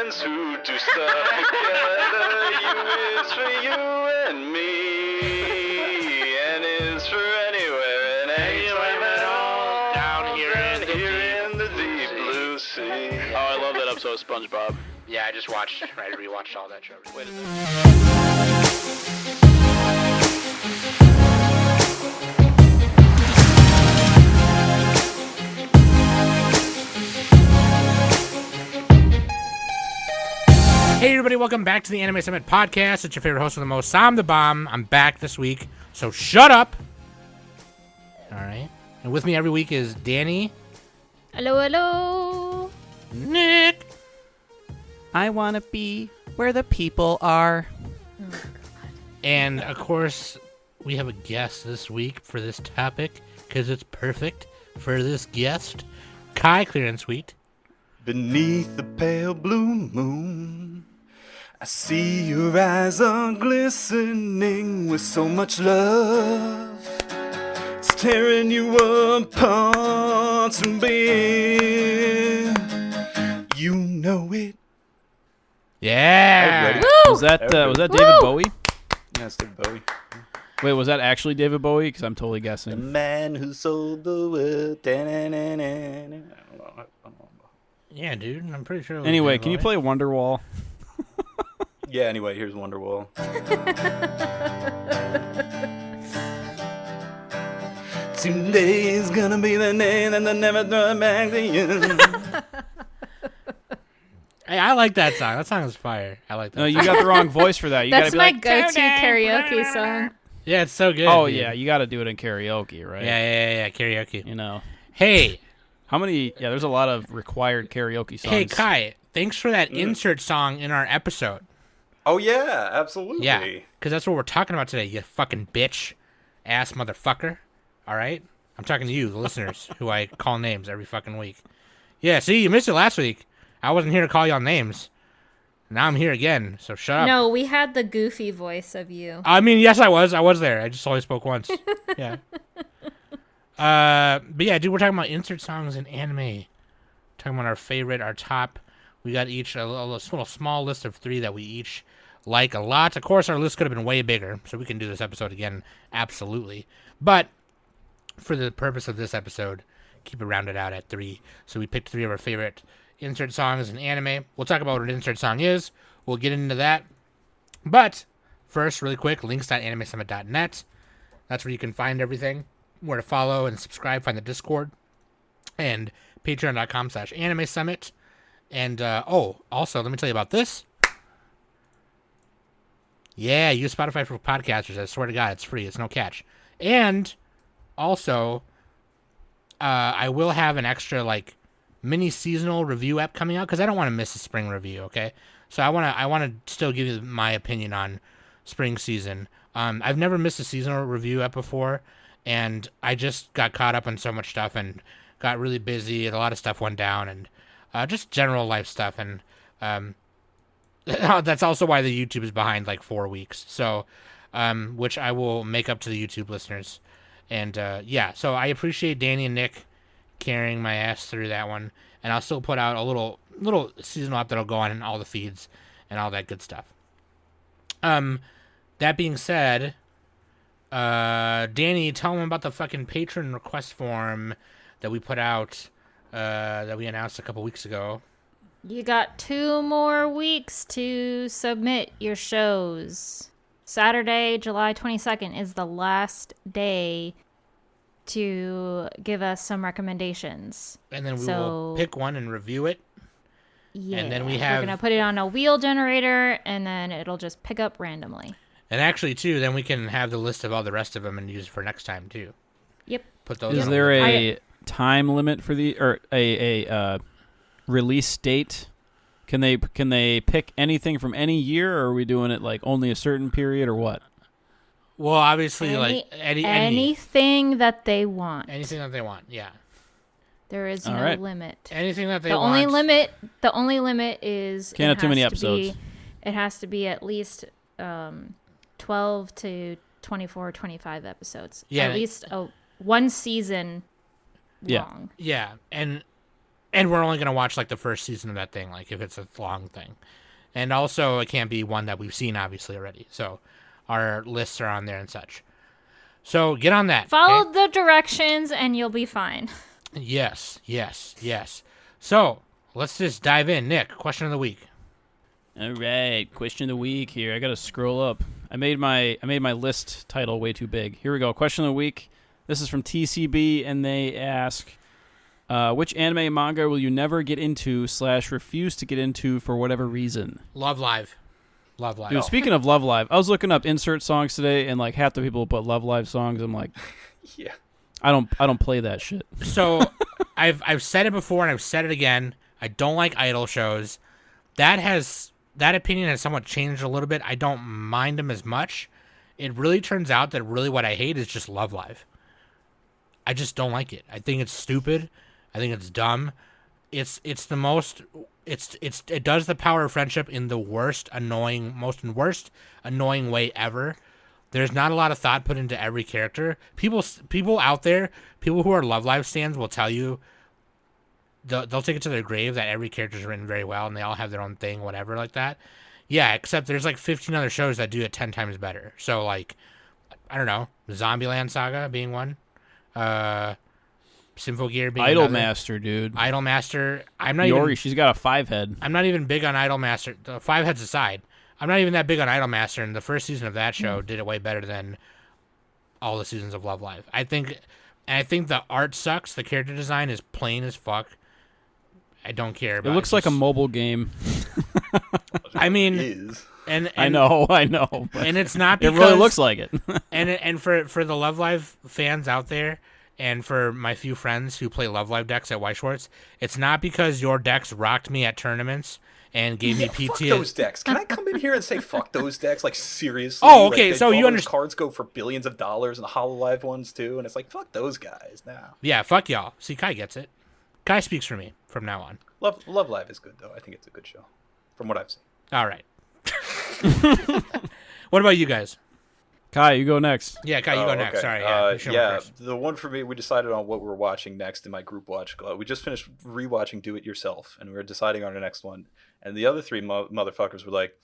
friends who do stuff together. You is for you and me, and is for anywhere and anytime at all. Down here in the deep blue sea. Oh, I love that episode of SpongeBob. Yeah, I rewatched all that show. Wait a second. Hey everybody, welcome back to the Anime Summit Podcast. It's your favorite host with the most, Sam the Bomb. I'm back this week, so shut up. Alright. And with me every week is Dannie. Hello, hello. Nick. I want to be where the people are. Oh, God. And, of course, we have a guest this week for this topic, because it's perfect for this guest. Kai Clearance Suite. Beneath the pale blue moon, I see your eyes are glistening with so much love. It's tearing you apart, and babe, you know it. Yeah. Was that David Bowie? Yeah, it's David Bowie. Wait, was that actually David Bowie? Because I'm totally The guessing. man who sold the world. I don't know. Yeah, dude. I'm pretty sure it was Anyway, David can you Bowie. play Wonderwall? Yeah, anyway, here's Wonderwall. Today's gonna be the day that I never throw it back to you. Hey, I like that song. That song is fire. I like that. No, you got the wrong voice for that. You That's gotta be my like, go-to karaoke song. Yeah, it's so good. oh dude. yeah, you got to do it in karaoke, right? Yeah. Karaoke. You know, Hey. how many? Yeah, there's a lot of required karaoke songs. Hey, Kai, thanks for that insert song in our episode. Oh yeah, absolutely. Yeah, because that's what we're talking about today, you fucking bitch ass motherfucker. All right? I'm talking to you, the listeners, who I call names every fucking week. Yeah, see, you missed it last week. I wasn't here to call y'all names. Now I'm here again, so shut up. No, we had the goofy voice of you. I mean, yes, I was. I was there. I just only spoke once. Yeah. But yeah, dude, we're talking about insert songs in anime. Talking about our favorite, our top. We got each a little small list of 3 that we each like a lot. Of course, our list could have been way bigger, so we can do this episode again, absolutely. But for the purpose of this episode, keep it rounded out at 3. So we picked 3 of our favorite insert songs in anime. We'll talk about what an insert song is. We'll get into that. But first, really quick, links.animesummit.net. That's where you can find everything. Where to follow and subscribe, find the Discord, and patreon.com/anime summit. And, also, let me tell you about this. Yeah, use Spotify for podcasters. I swear to God, it's free. It's no catch. And, also, I will have an extra, mini seasonal review app coming out, because I don't want to miss a spring review, okay? So I want to still give you my opinion on spring season. I've never missed a seasonal review app before, and I just got caught up on so much stuff and got really busy, and a lot of stuff went down, and just general life stuff, and that's also why the YouTube is behind 4 weeks. So, which I will make up to the YouTube listeners, and yeah. So I appreciate Dannie and Nick carrying my ass through that one, and I'll still put out a little seasonal app that'll go on in all the feeds and all that good stuff. That being said, Dannie, tell them about the fucking patron request form that we put out, that we announced a couple weeks ago. You got 2 more weeks to submit your shows. Saturday, July 22nd is the last day to give us some recommendations. And then we will pick one and review it. Yeah. And then we're going to put it on a wheel generator, and then it'll just pick up randomly. And actually, too, then we can have the list of all the rest of them and use it for next time, too. Yep. Put those Is on there the- a time limit for a release date? Can they pick anything from any year, or are we doing it only a certain period, or what? Well, obviously, anything that they want. Anything that they want, yeah. There is All no right. limit. Anything that they The want. only limit is Can't have too many episodes. It has to be at least 12 to 24, 25 episodes. Yeah. At least one season Yeah. long. Yeah, and And we're only going to watch, like, the first season of that thing, like, if it's a long thing. And also, it can't be one that we've seen, obviously, already. So, our lists are on there and such. So, get on that. Follow okay? the directions, and you'll be fine. Yes. So, let's just dive in. Nick, question of the week. All right, question of the week here. I got to scroll up. I made my list title way too big. Here we go. Question of the week. This is from TCB, and they ask, which anime and manga will you never get into / refuse to get into for whatever reason? Love Live. Dude, speaking of Love Live, I was looking up insert songs today, and like half the people put Love Live songs. I'm like, Yeah. I don't play that shit. So, I've said it before, and I've said it again. I don't like idol shows. That opinion has somewhat changed a little bit. I don't mind them as much. It really turns out that really what I hate is just Love Live. I just don't like it. I think it's stupid. I think it's dumb. It does the power of friendship in the worst annoying way ever. There's not a lot of thought put into every character. People out there, people who are Love Live stans will tell you they'll take it to their grave that every character's written very well and they all have their own thing, whatever, like that. Yeah, except there's like 15 other shows that do it 10 times better. So, like, I don't know, Zombieland Saga being one. Symphogear being another. Idolmaster, dude. Idolmaster. Yori, she's got a 5-head. I'm not even big on Idolmaster. The 5 heads aside, I'm not even that big on Idolmaster, and the first season of that show did it way better than all the seasons of Love Live. I think the art sucks. The character design is plain as fuck. I don't care about it. It looks like a mobile game. I mean, It is. and I know. and it's not It because really looks like it. and for the Love Live fans out there, and for my few friends who play Love Live decks at White Schwartz, it's not because your decks rocked me at tournaments and gave me Fuck PTSD. those decks. Can I come in here and say fuck those decks? Like, seriously? Oh, okay, so you all those understand. cards go for billions of dollars, and the HoloLive ones too, and it's like, fuck those guys now. Yeah, fuck y'all. See, Kai gets it. Kai speaks for me from now on. Love Live is good, though. I think it's a good show, from what I've seen. All right. What about you guys? Kai, you go next. Yeah, Kai, you go next. Okay. Sorry. Yeah, you should go yeah. first. The one for me, we decided on what we're watching next in my group watch. We just finished rewatching Do It Yourself, and we were deciding on our next one. And the other three motherfuckers were like,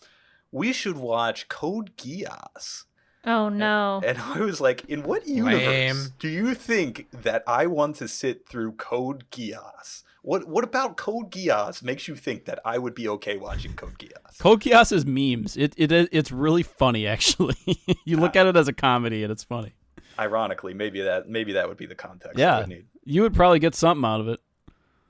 we should watch Code Geass. Oh, no. And I was like, in what universe Lame. do you think that I want to sit through Code Geass? What about Code Geass makes you think that I would be okay watching Code Geass? Code Geass is memes. It's really funny, actually. You look at it as a comedy, and it's funny. Ironically, maybe that would be the context. Yeah, I would need. you would probably get something out of it.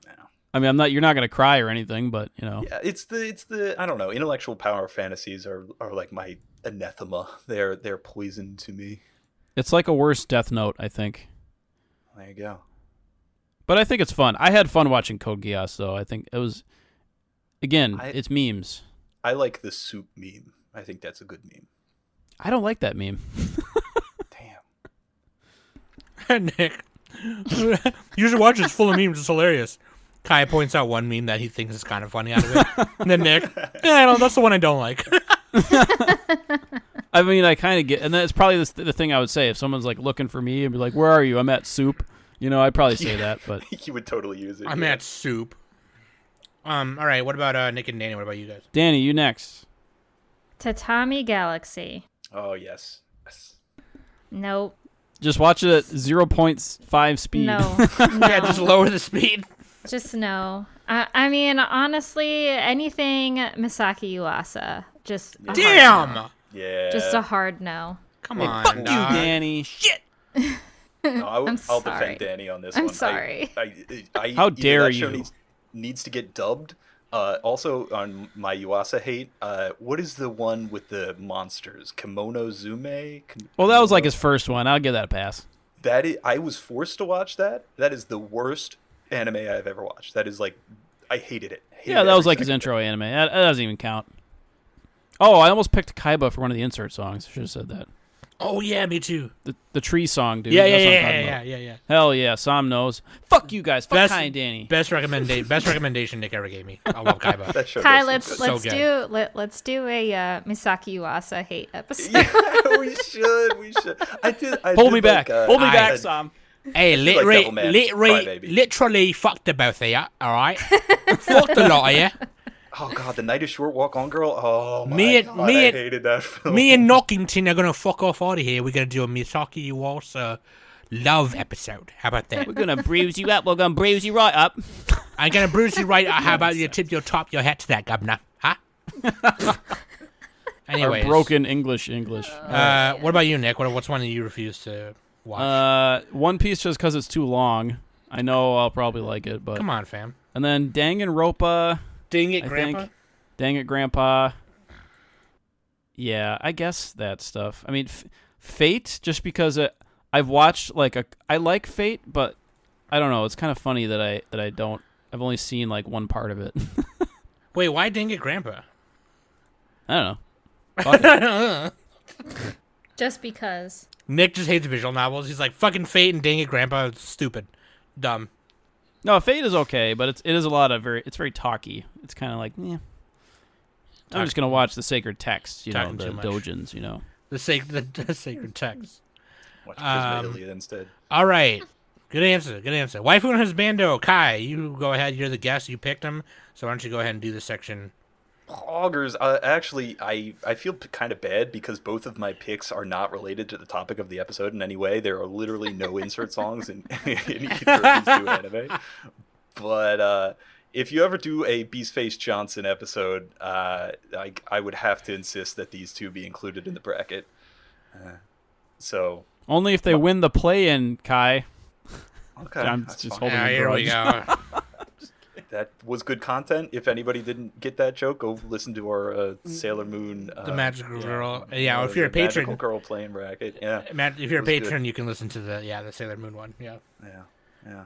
Yeah. I mean, you're not gonna cry or anything, but you know. Yeah, it's the I don't know. Intellectual power fantasies are like my anathema. They're poison to me. It's like a worse Death Note, I think. There you go. But I think it's fun. I had fun watching Code Geass, though. I think it was, again, it's memes. I like the soup meme. I think that's a good meme. I don't like that meme. Damn. Nick. You should watch it. It's full of memes. It's hilarious. Kai points out one meme that he thinks is kind of funny out of it. And then Nick, that's the one I don't like. I mean, I kind of get, and that's probably the thing I would say. If someone's like looking for me and be like, where are you? I'm at soup. You know, I'd probably say that, but You would totally use it. I'm at soup. All right. What about Nick and Danny? What about you guys? Danny, you next. Tatami Galaxy. Oh, yes. Nope. Just watch it at 0.5 speed. No. Yeah, just lower the speed. Just no. I mean, honestly, anything Misaki Yuasa. Just a hard no. Damn. Yeah. Just a hard no. Come on. Fuck you, dog. Danny. Shit. No, I'll sorry. defend Danny on this I'm one. sorry. I How either dare that show you. needs to get dubbed. Also, on my Yuasa hate, what is the one with the monsters? Kimono Zume? Well, that was like his first one. I'll give that a pass. I was forced to watch that. That is the worst anime I've ever watched. That is like, I hated it. Yeah, that was like his intro anime. That doesn't even count. Oh, I almost picked Kaiba for one of the insert songs. I should have said that. Oh, yeah, me too. The tree song, dude. Yeah. That's what I'm talking about. Yeah. Hell yeah, Sam knows. Fuck you guys. Fuck Kai and Danny. Best recommendation Nick ever gave me. I love Kaiba. That show Kai, does let's seem good. let's do a Misaki Yuasa hate episode. good. Yeah, we should. I did Hold me like, back. Hold me back, a- Sam. Hey, like Devilman, literally fuck the both of you, alright? Fuck the lot of you. Oh god, The Night is Short, Walk On Girl. Oh my god, I hated that film. Me and Knockington are gonna fuck off out of here. We're gonna do a Misaki Iwasa love episode. How about that? We're gonna bruise you up. We're gonna bruise you right up. I'm gonna bruise you right up. How about you tip your top your hat to that, governor? Huh? Anyways. Our broken English. What about you, Nick? What's one that you refuse to watch? One Piece just because it's too long. I know I'll probably like it, but... Come on, fam. And then Danganronpa... Dang it, Grandpa. Dang it, Grandpa. Yeah, I guess that stuff. I mean, Fate, just because I've watched I like Fate, but I don't know. It's kind of funny that I don't. I've only seen like one part of it. Wait, why Dang it, Grandpa? I don't know. Fuck it. Just because. Nick just hates visual novels. He's like, fucking Fate and Dang it, Grandpa. It's stupid, dumb. No, Fate is okay, but it is a lot of it's very talky. It's kind of like, yeah. I'm just gonna watch the sacred texts, the dojins, The sacred text. Watch Prisma Iliad instead. All right, good answer. Waifu and Husbando. Kai, you go ahead. You're the guest. You picked them, so why don't you go ahead and do this section? Augers. Actually, I feel kind of bad because both of my picks are not related to the topic of the episode in any way. There are literally no insert songs in either of these two anime. But if you ever do a Beastface Johnson episode, I would have to insist that these two be included in the bracket. So only if they win the play-in, Kai. Okay, I'm just holding a here we grudge. go. That was good content. If anybody didn't get that joke, go listen to our Sailor Moon. The Magical Girl. Yeah, if you're a patron. Magical Girl playing bracket. Yeah. If you're a patron, you can listen to the Sailor Moon one. Yeah. Yeah.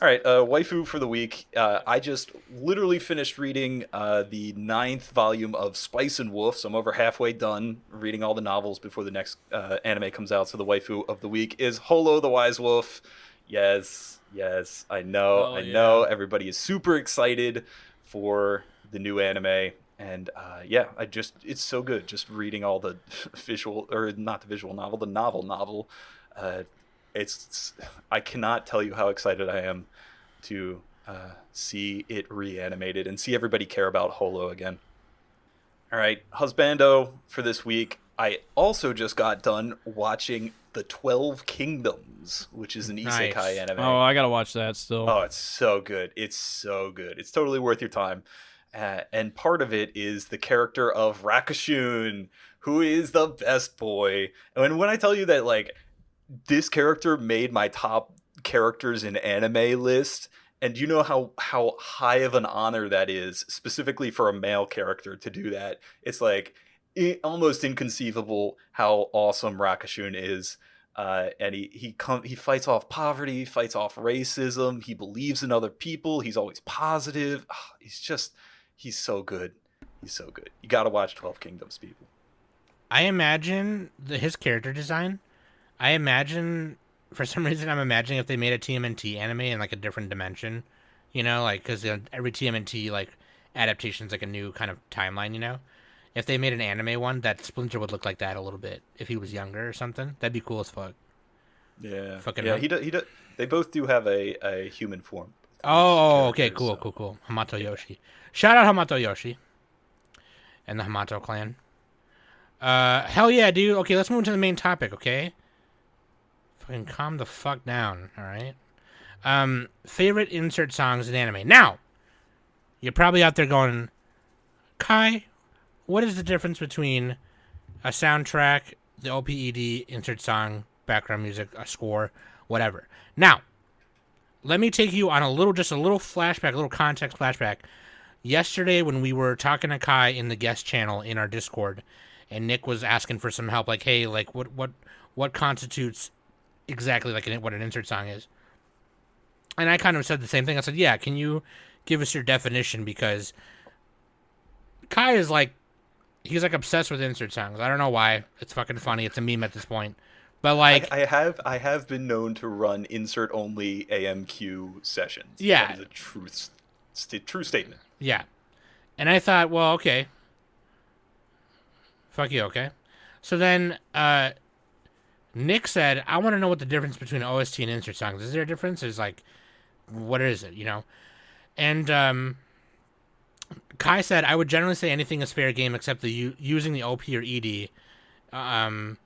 All right, waifu for the week. I just literally finished reading the 9th volume of Spice and Wolf, so I'm over halfway done reading all the novels before the next anime comes out. So the waifu of the week is Holo the Wise Wolf. Yes, I know. Everybody is super excited for the new anime, and it's so good. Just reading all the the novel. I cannot tell you how excited I am to see it reanimated and see everybody care about Holo again. All right, Husbando for this week. I also just got done watching The 12 Kingdoms, which is an isekai anime. Oh, I gotta watch that still. Oh, it's so good. It's totally worth your time. And part of it is the character of Rakashun, who is the best boy. And when I tell you that, like, this character made my top characters in anime list, and you know how high of an honor that is, specifically for a male character to do that. It's like almost inconceivable how awesome Rakashun is. And he fights off poverty, he fights off racism, he believes in other people, he's always positive. He's so good. You gotta watch 12 Kingdoms, people. I imagine his character design. For some reason, I'm imagining if they made a TMNT anime in like a different dimension, because every TMNT like adaptation is like a new kind of timeline, If they made an anime one, that Splinter would look like that a little bit if he was younger or something. That'd be cool as fuck. Yeah. He does. They both do have a human form. Oh, okay, cool. Hamato Yoshi. Shout out Hamato Yoshi and the Hamato clan. Hell yeah, dude. Okay, let's move to the main topic, okay? Fucking calm the fuck down, alright? Favorite insert songs in anime. Now, you're probably out there going, Kai, what is the difference between a soundtrack, the OPED, insert song, background music, a score, whatever? Now, let me take you on a little flashback, a little context flashback. Yesterday when we were talking to Kai in the guest channel in our Discord, and Nick was asking for some help, like, hey, like, what constitutes exactly like what an insert song is? And I kind of said the same thing. I said, yeah, can you give us your definition? Because Kai is like, he's like obsessed with insert songs. I don't know why. It's fucking funny. It's a meme at this point. But like, I have been known to run insert only AMQ sessions. Yeah, that is a true statement. Yeah, and I thought, well, okay, fuck you, okay. So then Nick said, I want to know what the difference between OST and insert songs. Is there a difference? Is like, what is it, you know? And Kai said, I would generally say anything is fair game except using the OP or ED. And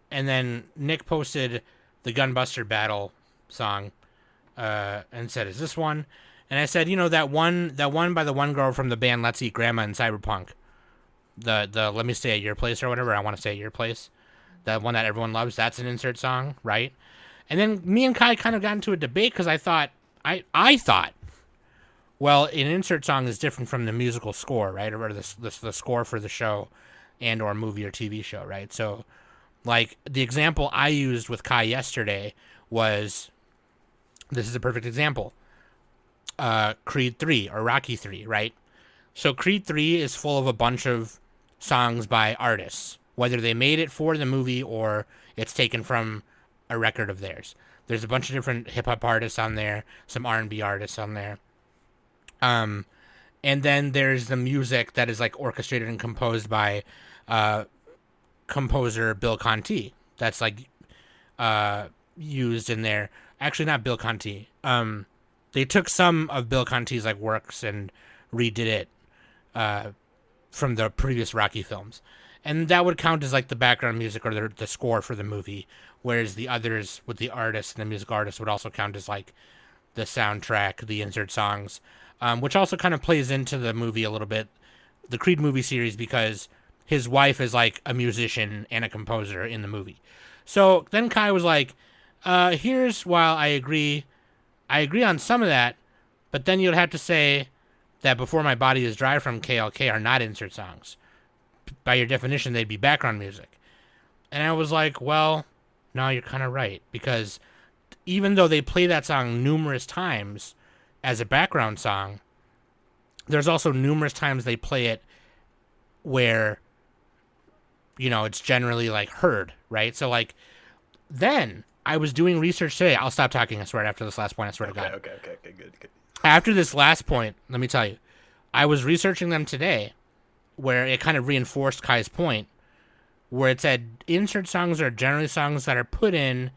then Nick posted the Gunbuster battle song and said, is this one? And I said, that one by the one girl from the band Let's Eat Grandma in Cyberpunk. The Let Me Stay at Your Place or whatever. I want to stay at your place. The one that everyone loves. That's an insert song, right? And then me and Kai kind of got into a debate because I thought, well, an insert song is different from the musical score, right? Or the score for the show and or movie or TV show, right? So, like, the example I used with Kai yesterday was, this is a perfect example, Creed 3 or Rocky 3, right? So Creed 3 is full of a bunch of songs by artists, whether they made it for the movie or it's taken from a record of theirs. There's a bunch of different hip-hop artists on there, some R&B artists on there. And then there's the music that is like orchestrated and composed by composer Bill Conti. That's like used in there. Actually, not Bill Conti. They took some of Bill Conti's like works and redid it from the previous Rocky films, and that would count as like the background music or the score for the movie. Whereas the others with the artists and the music artists would also count as like the soundtrack, the insert songs, which also kind of plays into the movie a little bit, the Creed movie series, because his wife is like a musician and a composer in the movie. So then Kai was like, while I agree on some of that, but then you'd have to say that Before My Body Is Dry from KLK are not insert songs. By your definition, they'd be background music. And I was like, well, no, you're kind of right, because even though they play that song numerous times as a background song, there's also numerous times they play it where, it's generally like heard, right? So like, then I was doing research today. I'll stop talking, I swear, after this last point, I swear to God. Okay, good. After this last point, let me tell you, I was researching them today where it kind of reinforced Kai's point, where it said insert songs are generally songs that are put in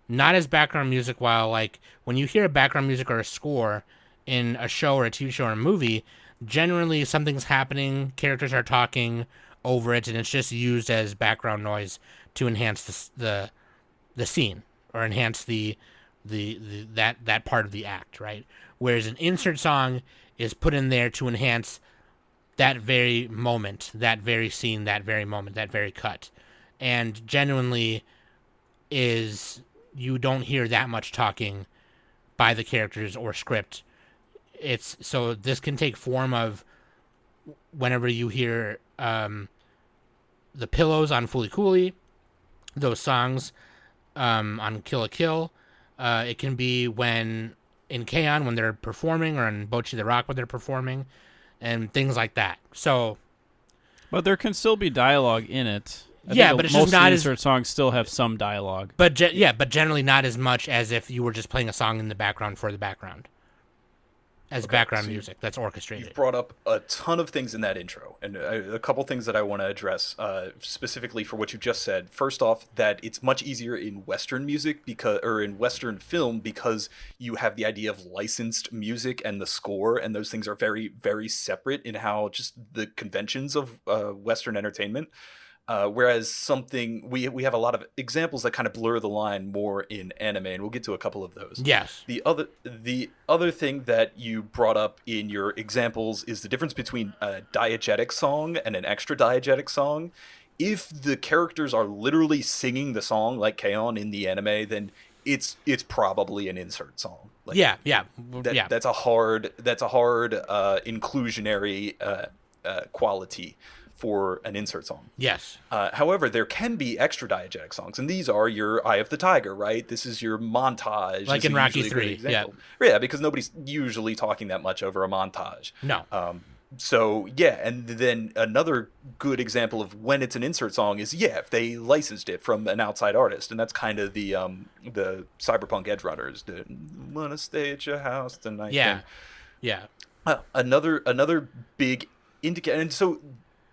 not as background music, while like when you hear a background music or a score in a show or a TV show or a movie, generally something's happening, characters are talking over it, and it's just used as background noise to enhance the scene or enhance that part of the act, right? Whereas an insert song is put in there to enhance that very moment, that very scene, that very moment, that very cut. And genuinely you don't hear that much talking by the characters or script. So this can take form of whenever you hear the Pillows on Fooly Cooly, those songs on Kill la Kill. It can be when in K-On! When they're performing, or in Bocchi the Rock when they're performing, and things like that. So, but there can still be dialogue in it. But it's just not insert songs still have some dialogue. But but generally not as much as if you were just playing a song in the background for the background. As background music that's orchestrated. You've brought up a ton of things in that intro, and a couple things that I want to address specifically for what you just said. First off, that it's much easier in Western music in Western film because you have the idea of licensed music and the score, and those things are very, very separate in how just the conventions of Western entertainment. Whereas we have a lot of examples that kind of blur the line more in anime, and we'll get to a couple of those. Yes. The other thing that you brought up in your examples is the difference between a diegetic song and an extra diegetic song. If the characters are literally singing the song like K-On! In the anime, then it's probably an insert song. Like, That's a hard inclusionary quality for an insert song. Yes. However, there can be extra diegetic songs, and these are your Eye of the Tiger, right? This is your montage. Like in Rocky 3, Yeah, because nobody's usually talking that much over a montage. No. And then another good example of when it's an insert song is, if they licensed it from an outside artist, and that's kind of the Cyberpunk Edge Runners, the "Wanna Stay at Your House Tonight" thing. Yeah. Another big indicator, and so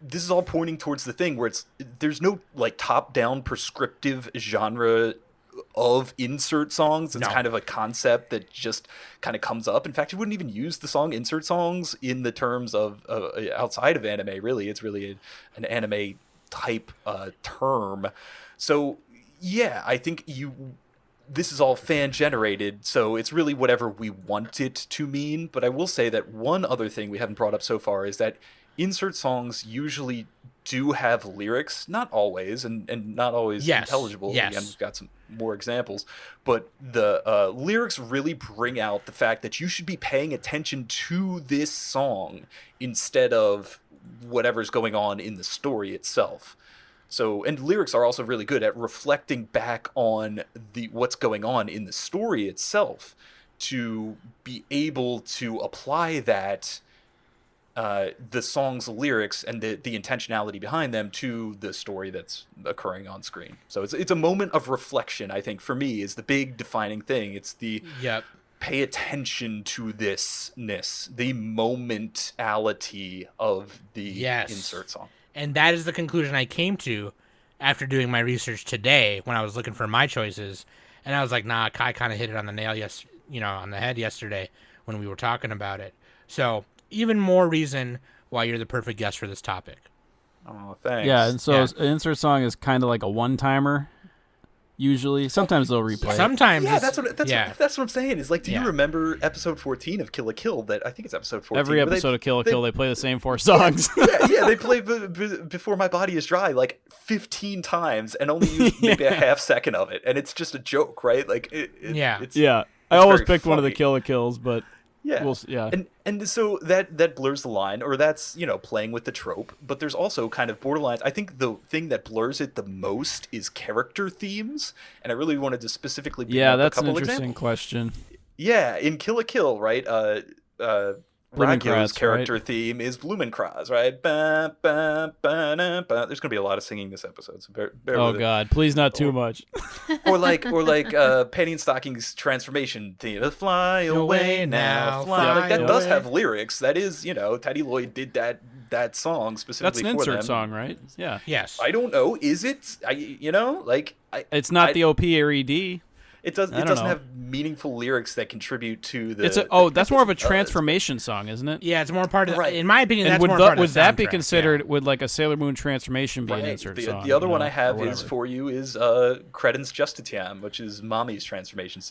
this is all pointing towards the thing where there's no like top-down prescriptive genre of insert songs. It's kind of a concept that just kind of comes up. In fact, you wouldn't even use the song insert songs in the terms of outside of anime, really. It's really an anime type term. So yeah, I think this is all fan generated, so it's really whatever we want it to mean. But I will say that one other thing we haven't brought up so far is that insert songs usually do have lyrics, not always, and not always intelligible. Yes. Again, we've got some more examples, but the lyrics really bring out the fact that you should be paying attention to this song instead of whatever's going on in the story itself. So, and lyrics are also really good at reflecting back on what's going on in the story itself to be able to apply that the song's lyrics and the intentionality behind them to the story that's occurring on screen. So it's a moment of reflection, I think, for me, is the big defining thing. It's the pay attention to thisness, the momentality of the insert song. And that is the conclusion I came to after doing my research today when I was looking for my choices. And I was like, nah, Kai kind of hit it on the nail on the head yesterday when we were talking about it. So even more reason why you're the perfect guest for this topic. Oh, thanks. Yeah, and so an insert song is kind of like a one-timer. Usually, sometimes they'll replay. Sometimes, that's what I'm saying. Is like, do you remember episode 14 of Kill la Kill? That I think it's episode 14. Every episode of Kill la Kill, they play the same 4 songs. They play Before My Body Is Dry like 15 times and only use maybe a half second of it, and it's just a joke, right? Like, it's I always picked funny. one of the Kill la Kills, but and so that blurs the line, or that's playing with the trope. But there's also kind of borderlines. I think the thing that blurs it the most is character themes, and I really wanted to specifically bring up that's a couple an interesting examples. question. Yeah, in Kill la Kill, right? Ragu's character theme is Blumenkranz, right? Ba, ba, ba, na, ba. There's gonna be a lot of singing this episode, so bear with it. God, please not too much. or like Penny and Stocking's transformation theme, fly away now, fly. Like, that does have lyrics. That is, Teddy Lloyd did that song specifically. That's an for insert them. song, right? Yeah. Yes. I don't know. Is it? It's not the OP or ED. It doesn't have meaningful lyrics that contribute to the. That's more of a transformation song, isn't it? Yeah, it's more part of. Right. In my opinion, And that's more part of the would that be soundtrack, considered? Would like a Sailor Moon transformation be an Right. insert song? The other one I have is Credence Justitiam, which is Mommy's transformation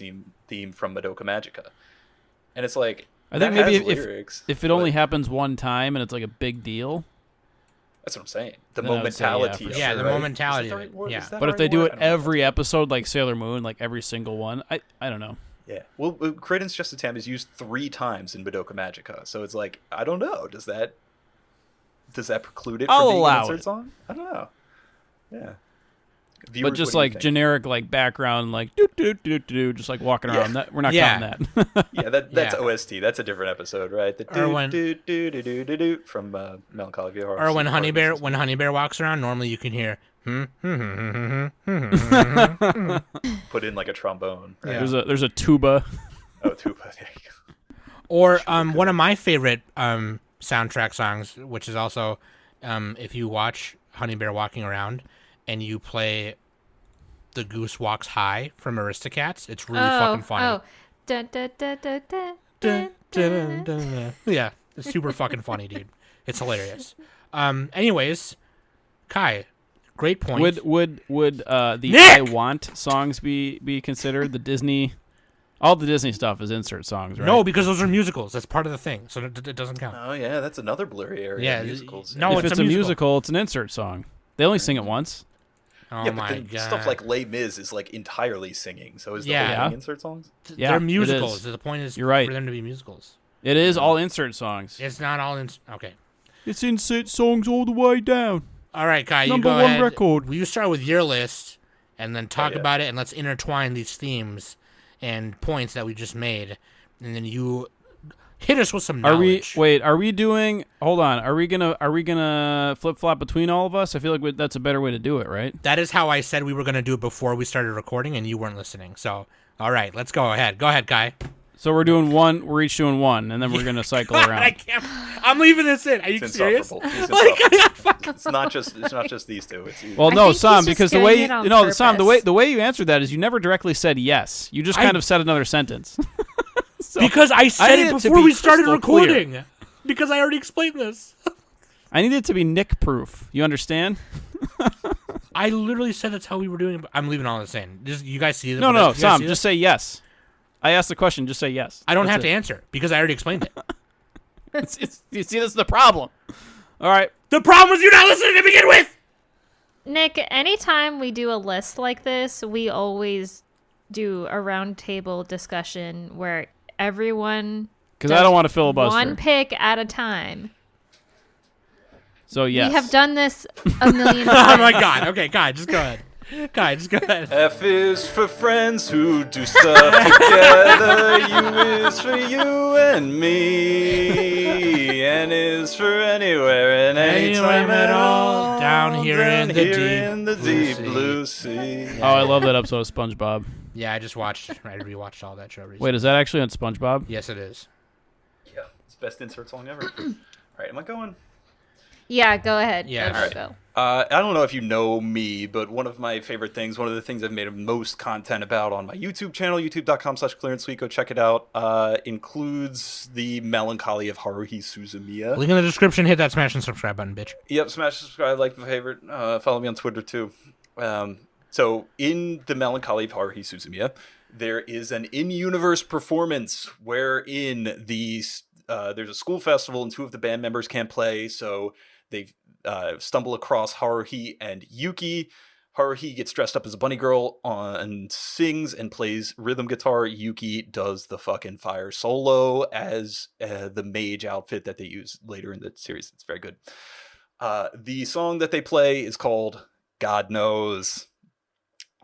theme from Madoka Magica, and it's like I think maybe if it only but happens one time and it's like a big deal. That's what I'm saying. The Then I would say, momentality. for of Yeah, it, the right? momentality Is that the of right it, word? yeah. Is that But the if they right do word? it I don't know. every episode like Sailor Moon, like every single one, I don't know. Yeah. Well, Credence Justitiam is used 3 times in Madoka Magica, so it's like, I don't know. Does that preclude it I'll from being allow an insert it. song? I don't know. Yeah. But Viewers, just what do you like think? generic like background like do do do do just like walking around. That we're not counting that. Yeah, that's Yeah. OST. That's a different episode, right? The Or when- do do do do do do from Melancholy. Or when Honey Bear walks around, normally you can hear put in like a trombone. Right? Yeah. There's a tuba. Oh, tuba. There you go. Or one of my favorite soundtrack songs, which is also if you watch Honey Bear walking around and you play The Goose Walks High from Aristocats, it's really fucking funny. Oh. Da, da, da, da, da, Dun, da, dun, da. dun. Yeah, it's super fucking funny, dude. It's hilarious. Anyways, Kai, great point. Would the Nick! I Want songs be considered the Disney? All the Disney stuff is insert songs, right? No, because those are musicals. That's part of the thing, so it doesn't count. Oh yeah, that's another blurry area. Yeah, musicals. no, if it's it's a a musical. musical, it's an insert song. They only sing it once. Oh yeah, but my then god. stuff like Les Mis is like entirely singing. So is the Yeah. whole thing insert songs? Yeah, They're it musicals. is. The point is You're right. for them to be musicals. It is all insert songs. It's not all in. Okay. It's insert songs all the way down. All right, Kai, you Number go one ahead. record. Will you start with your list and then talk yeah. about it, and let's intertwine these themes and points that we just made, and then you hit us with some knowledge. Are we doing? Hold on. Are we gonna flip flop between all of us? I feel like that's a better way to do it, right? That is how I said we were going to do it before we started recording, and you weren't listening. So, all right, let's go ahead. Go ahead, Kai. So we're doing one. We're each doing one, and then we're gonna cycle I around. can't. I'm leaving this in. Are you It's serious? insufferable. Like, It's not just these two. It's Well, I no, think he's Sam, just because the doing way it on Sam, purpose. the way you answered that is you never directly said yes. You just kind of said another sentence. So, because I said need it it to before be we started crystal clear. recording. Because I already explained this. I need it to be Nick-proof. You understand? I literally said that's how we were doing it. But I'm leaving all this in. Just you guys see this? No, Sam, just say yes. I asked the question. Just say yes. I don't That's have to it. answer because I already explained it. You see, this is the problem. All right. The problem was you're not listening to begin with. Nick, anytime we do a list like this, we always do a roundtable discussion where everyone Because I don't want to filibuster. one pick at a time. So yes. We have done this a million Oh times. my god. Okay, Kai, just go ahead. Kai, just go ahead. F is for friends who do stuff together. U is for you and me. N is for anywhere and anytime at all. Down here in the in the deep deep blue sea. Oh, I love that episode of SpongeBob. Yeah, I rewatched all that show recently. Wait, is that actually on SpongeBob? Yes, it is. Yeah, it's best insert song ever. All right, am I going? Yeah, go ahead. Yeah, Go, alright. go. I don't know if you know me, but one of my favorite things, one of the things I've made most content about on my YouTube channel, youtube.com/clearanceweek, go check it out, includes the Melancholy of Haruhi Suzumiya. Link in the description. Hit that smash and subscribe button, bitch. Yep, smash, subscribe, like my favorite. Follow me on Twitter too. So in the Melancholy of Haruhi Suzumiya, there is an in-universe performance wherein there's a school festival and two of the band members can't play, so they stumble across Haruhi and Yuki. Haruhi gets dressed up as a bunny girl and sings and plays rhythm guitar. Yuki does the fucking fire solo as the mage outfit that they use later in the series. It's very good. The song that they play is called God Knows.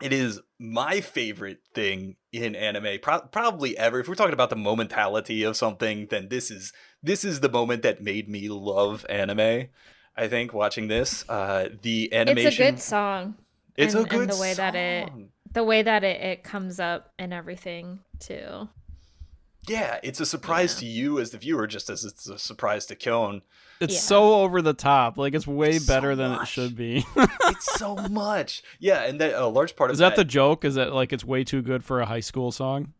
It is my favorite thing in anime, probably ever. If we're talking about the momentality of something, then this is the moment that made me love anime. I think watching this, the animation. It's a good song. It's and, a good and the way song. that it comes up and everything too. Yeah, it's a surprise to you as the viewer, just as it's a surprise to Kyone. It's Yeah. so over the top. Like, it's way So better than it much. should be. It's so much. Yeah, and that, a large part of Is that the joke? Is that, like, it's way too good for a high school song?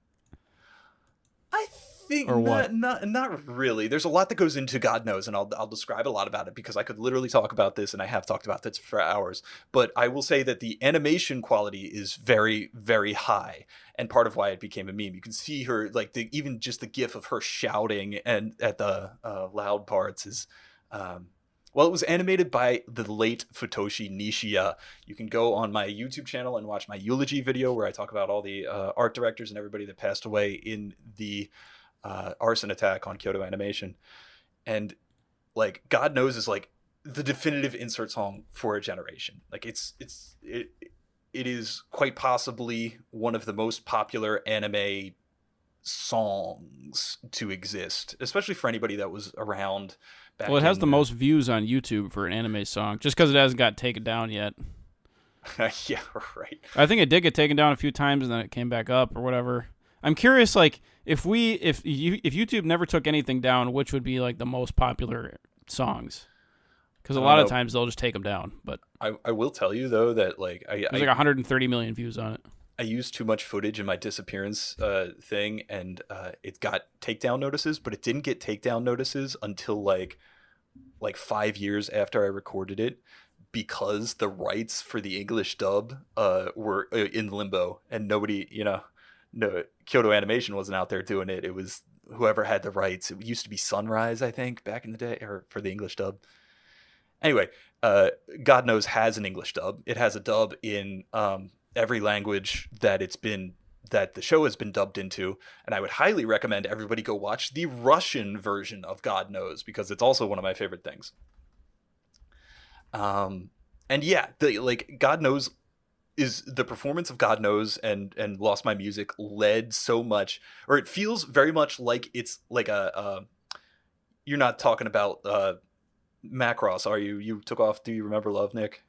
I think Or what? not really. There's a lot that goes into God Knows, and I'll describe a lot about it because I could literally talk about this, and I have talked about this for hours. But I will say that the animation quality is very, very high, and part of why it became a meme. You can see her, like, even just the gif of her shouting and at the loud parts is. Well, it was animated by the late Futoshi Nishiya. You can go on my YouTube channel and watch my eulogy video where I talk about all the art directors and everybody that passed away in the arson attack on Kyoto Animation. And, like, God Knows is, like, the definitive insert song for a generation. Like, it is quite possibly one of the most popular anime songs to exist, especially for anybody that was around back Well, it has in, the most views on YouTube for an anime song, just because it hasn't got taken down yet. yeah, right. I think it did get taken down a few times, and then it came back up or whatever. I'm curious, like, if YouTube never took anything down, which would be, like, the most popular songs? Because a lot of times they'll just take them down. But I will tell you though that, like, there's like 130 million views on it. I used too much footage in my disappearance thing, and it got takedown notices, but it didn't get takedown notices until like 5 years after I recorded it, because the rights for the English dub were in limbo, and nobody, no, Kyoto Animation wasn't out there doing it. It was whoever had the rights. It used to be Sunrise, I think, back in the day, or for the English dub. Anyway, God Knows has an English dub. It has a dub in every language that the show has been dubbed into, and I would highly recommend everybody go watch the Russian version of God Knows, because it's also one of my favorite things. And yeah, God Knows is the performance of God Knows and Lost My Music led so much, or it feels very much like it's like you're not talking about Macross, are you? You took off Do You Remember Love, Nick?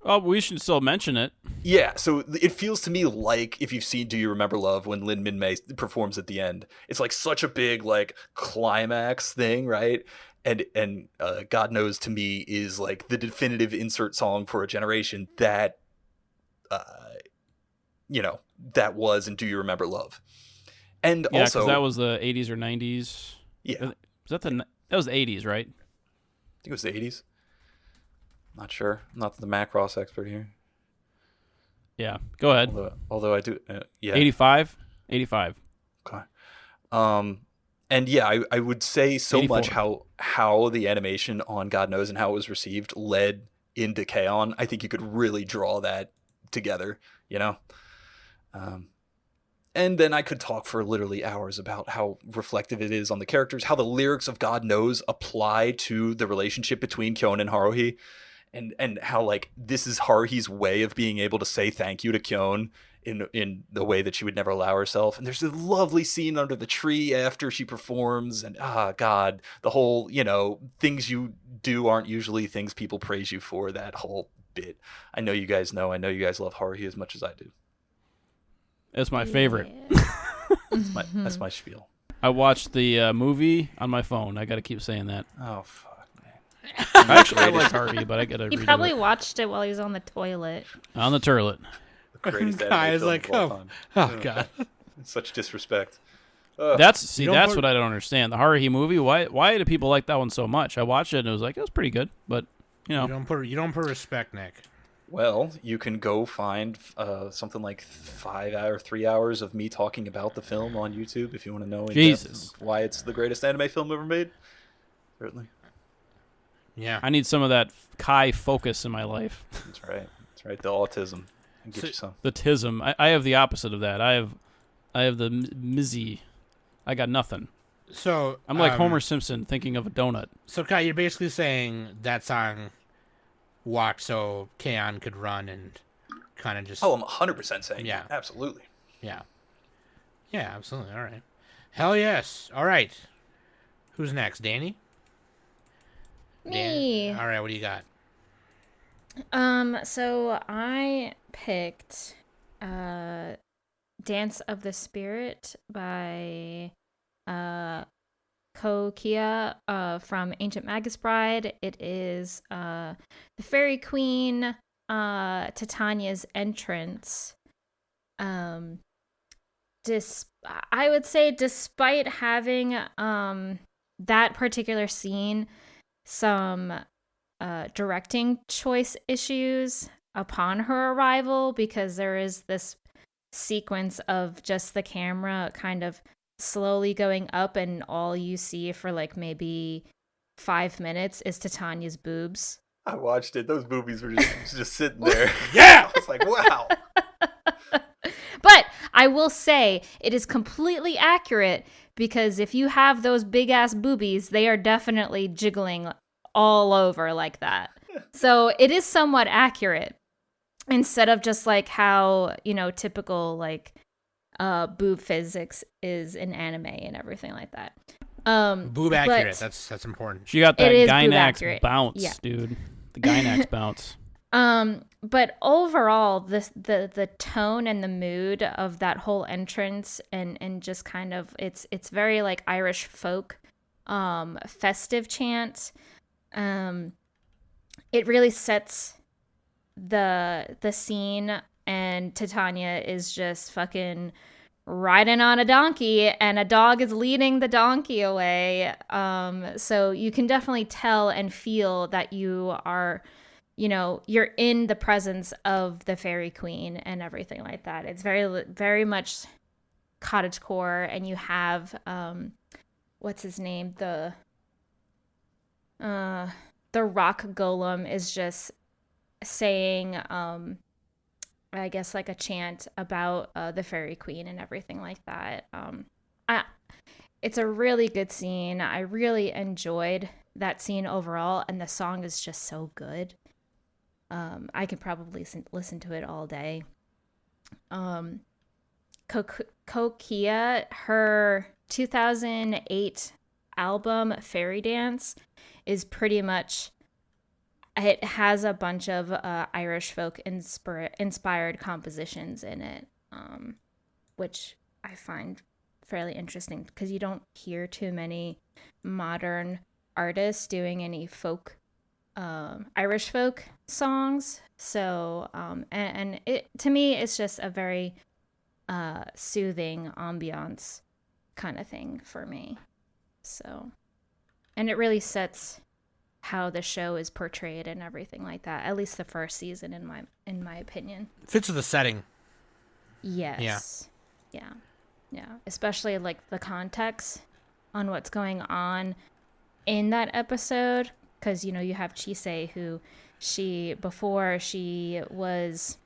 Oh, we should still mention it. Yeah, so it feels to me like if you've seen Do You Remember Love when Lin Min-mei performs at the end. It's like such a big like climax thing, right? And God Knows to me is like the definitive insert song for a generation that uh that was in Do You Remember Love. And Yeah, also because that was the 80s or 90s. yeah, Was that that was the 80s, right? I think it was the 80s. Not sure. I'm not the Macross expert here. Yeah. Go ahead. Although I do, yeah. 85? 85. Okay. And yeah, I would say so 84. much how the animation on God Knows and how it was received led into K-On! I think you could really draw that together, And then I could talk for literally hours about how reflective it is on the characters, how the lyrics of God Knows apply to the relationship between Kyon and Haruhi. And how like this is Haruhi's way of being able to say thank you to Kyon in the way that she would never allow herself. And there's a lovely scene under the tree after she performs, and God, the whole things you do aren't usually things people praise you for. That whole bit. I know you guys know. I know you guys love Haruhi as much as I do. That's my favorite. That's my spiel. I watched the movie on my phone. I got to keep saying that. Oh fuck. Actually, I like Haruhi, but I got to He redo probably it. watched it while he was on the toilet. On the turlet. The greatest anime Guys, film like, of all time. oh god. Such disrespect. That's don't that's put- what I don't understand. The Haruhi movie. Why do people like that one so much? I watched it and it was like it was pretty good, but You don't put respect, Nick. Well, you can go find something like 3 hours of me talking about the film on YouTube if you want to know in Jesus. depth why it's the greatest anime film ever made. Certainly. Yeah. I need some of that Kai focus in my life. That's right. That's right. The autism. I'll get you some. The tism. I have the opposite of that. I have the mizzy. I got nothing. So I'm like Homer Simpson thinking of a donut. So Kai, you're basically saying that song walked so K-On! Could run and kind of just. Oh, I'm 100% saying Yeah. that. Absolutely. Yeah. Yeah, absolutely. All right. Hell yes. All right. Who's next? Danny? Me. All right, what do you got? So I picked Dance of the Spirit by Kokia from Ancient Magus Bride. It is the Fairy Queen Titania's entrance. I would say despite having that particular scene some directing choice issues upon her arrival, because there is this sequence of just the camera kind of slowly going up and all you see for like maybe 5 minutes is Titania's boobs. I watched it. Those boobies were just sitting there. Yeah! I was like, wow. But I will say it is completely accurate, because if you have those big ass boobies, they are definitely jiggling all over like that. So it is somewhat accurate, instead of just like how, typical like boob physics is in anime and everything like that. Boob accurate. but- That's important. She got that It is boob Gynax accurate. bounce, Yeah. dude. The Gynax bounce. But overall, the tone and the mood of that whole entrance and just kind of it's very like Irish folk, festive chant. It really sets the scene, and Titania is just fucking riding on a donkey, and a dog is leading the donkey away. So you can definitely tell and feel that you are, you're in the presence of the fairy queen and everything like that. It's very, very much cottagecore, and you have what's his name, the rock golem is just saying I guess like a chant about the fairy queen and everything like that. It's a really good scene. I really enjoyed that scene overall, and the song is just so good. I could probably listen to it all day. Kokia, her 2008 album Fairy Dance is pretty much it has a bunch of Irish folk inspired compositions in it, which I find fairly interesting because you don't hear too many modern artists doing any folk, Irish folk songs. So, and it, to me, it's just a very soothing ambiance kind of thing for me. So, and it really sets how the show is portrayed and everything like that. At least the first season, in my opinion. Fits with the setting. Yes. Yeah. Especially like the context on what's going on in that episode, because you have Chisei, who before she was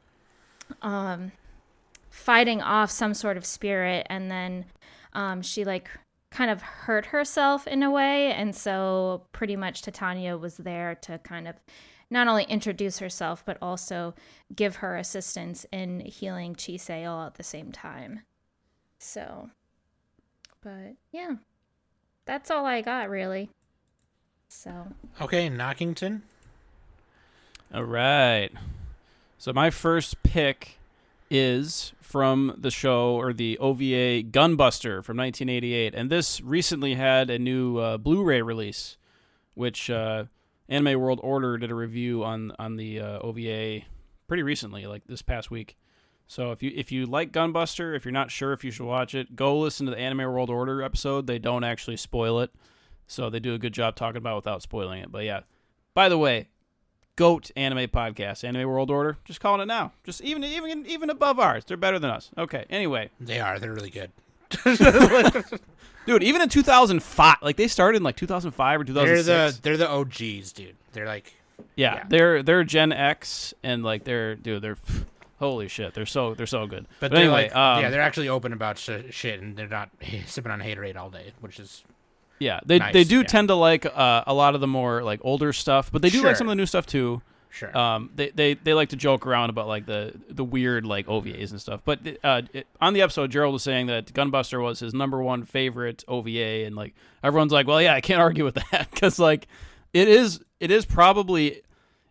fighting off some sort of spirit, and then she like kind of hurt herself in a way, and so pretty much Titania was there to kind of not only introduce herself but also give her assistance in healing Chisei all at the same time. So, but yeah, that's all I got really. So Okay, Knockington. All right. So my first pick is from the show, or the OVA, Gunbuster from 1988. And this recently had a new Blu-ray release, which Anime World Order did a review on the OVA pretty recently, like this past week. So if you like Gunbuster, if you're not sure if you should watch it, go listen to the Anime World Order episode. They don't actually spoil it. So they do a good job talking about it without spoiling it. But yeah, by the way, GOAT anime podcast, Anime World Order. Just calling it now. Just even above ours. They're better than us. Okay, anyway. They are. They're really good. Dude, even in 2005, like they started in like 2005 or 2006. They're the OGs, dude. They're like yeah. They're Gen X, and like they're holy shit. They're so good. But anyway, like, they're actually open about shit, and they're not sipping on haterade all day, which is yeah. They nice, they do tend to like a lot of the more like older stuff, but they do like some of the new stuff too. Sure. They like to joke around about like the weird like OVAs and stuff. But on the episode, Gerald was saying that Gunbuster was his number one favorite OVA, and like everyone's like, well, yeah, I can't argue with that because like it is probably,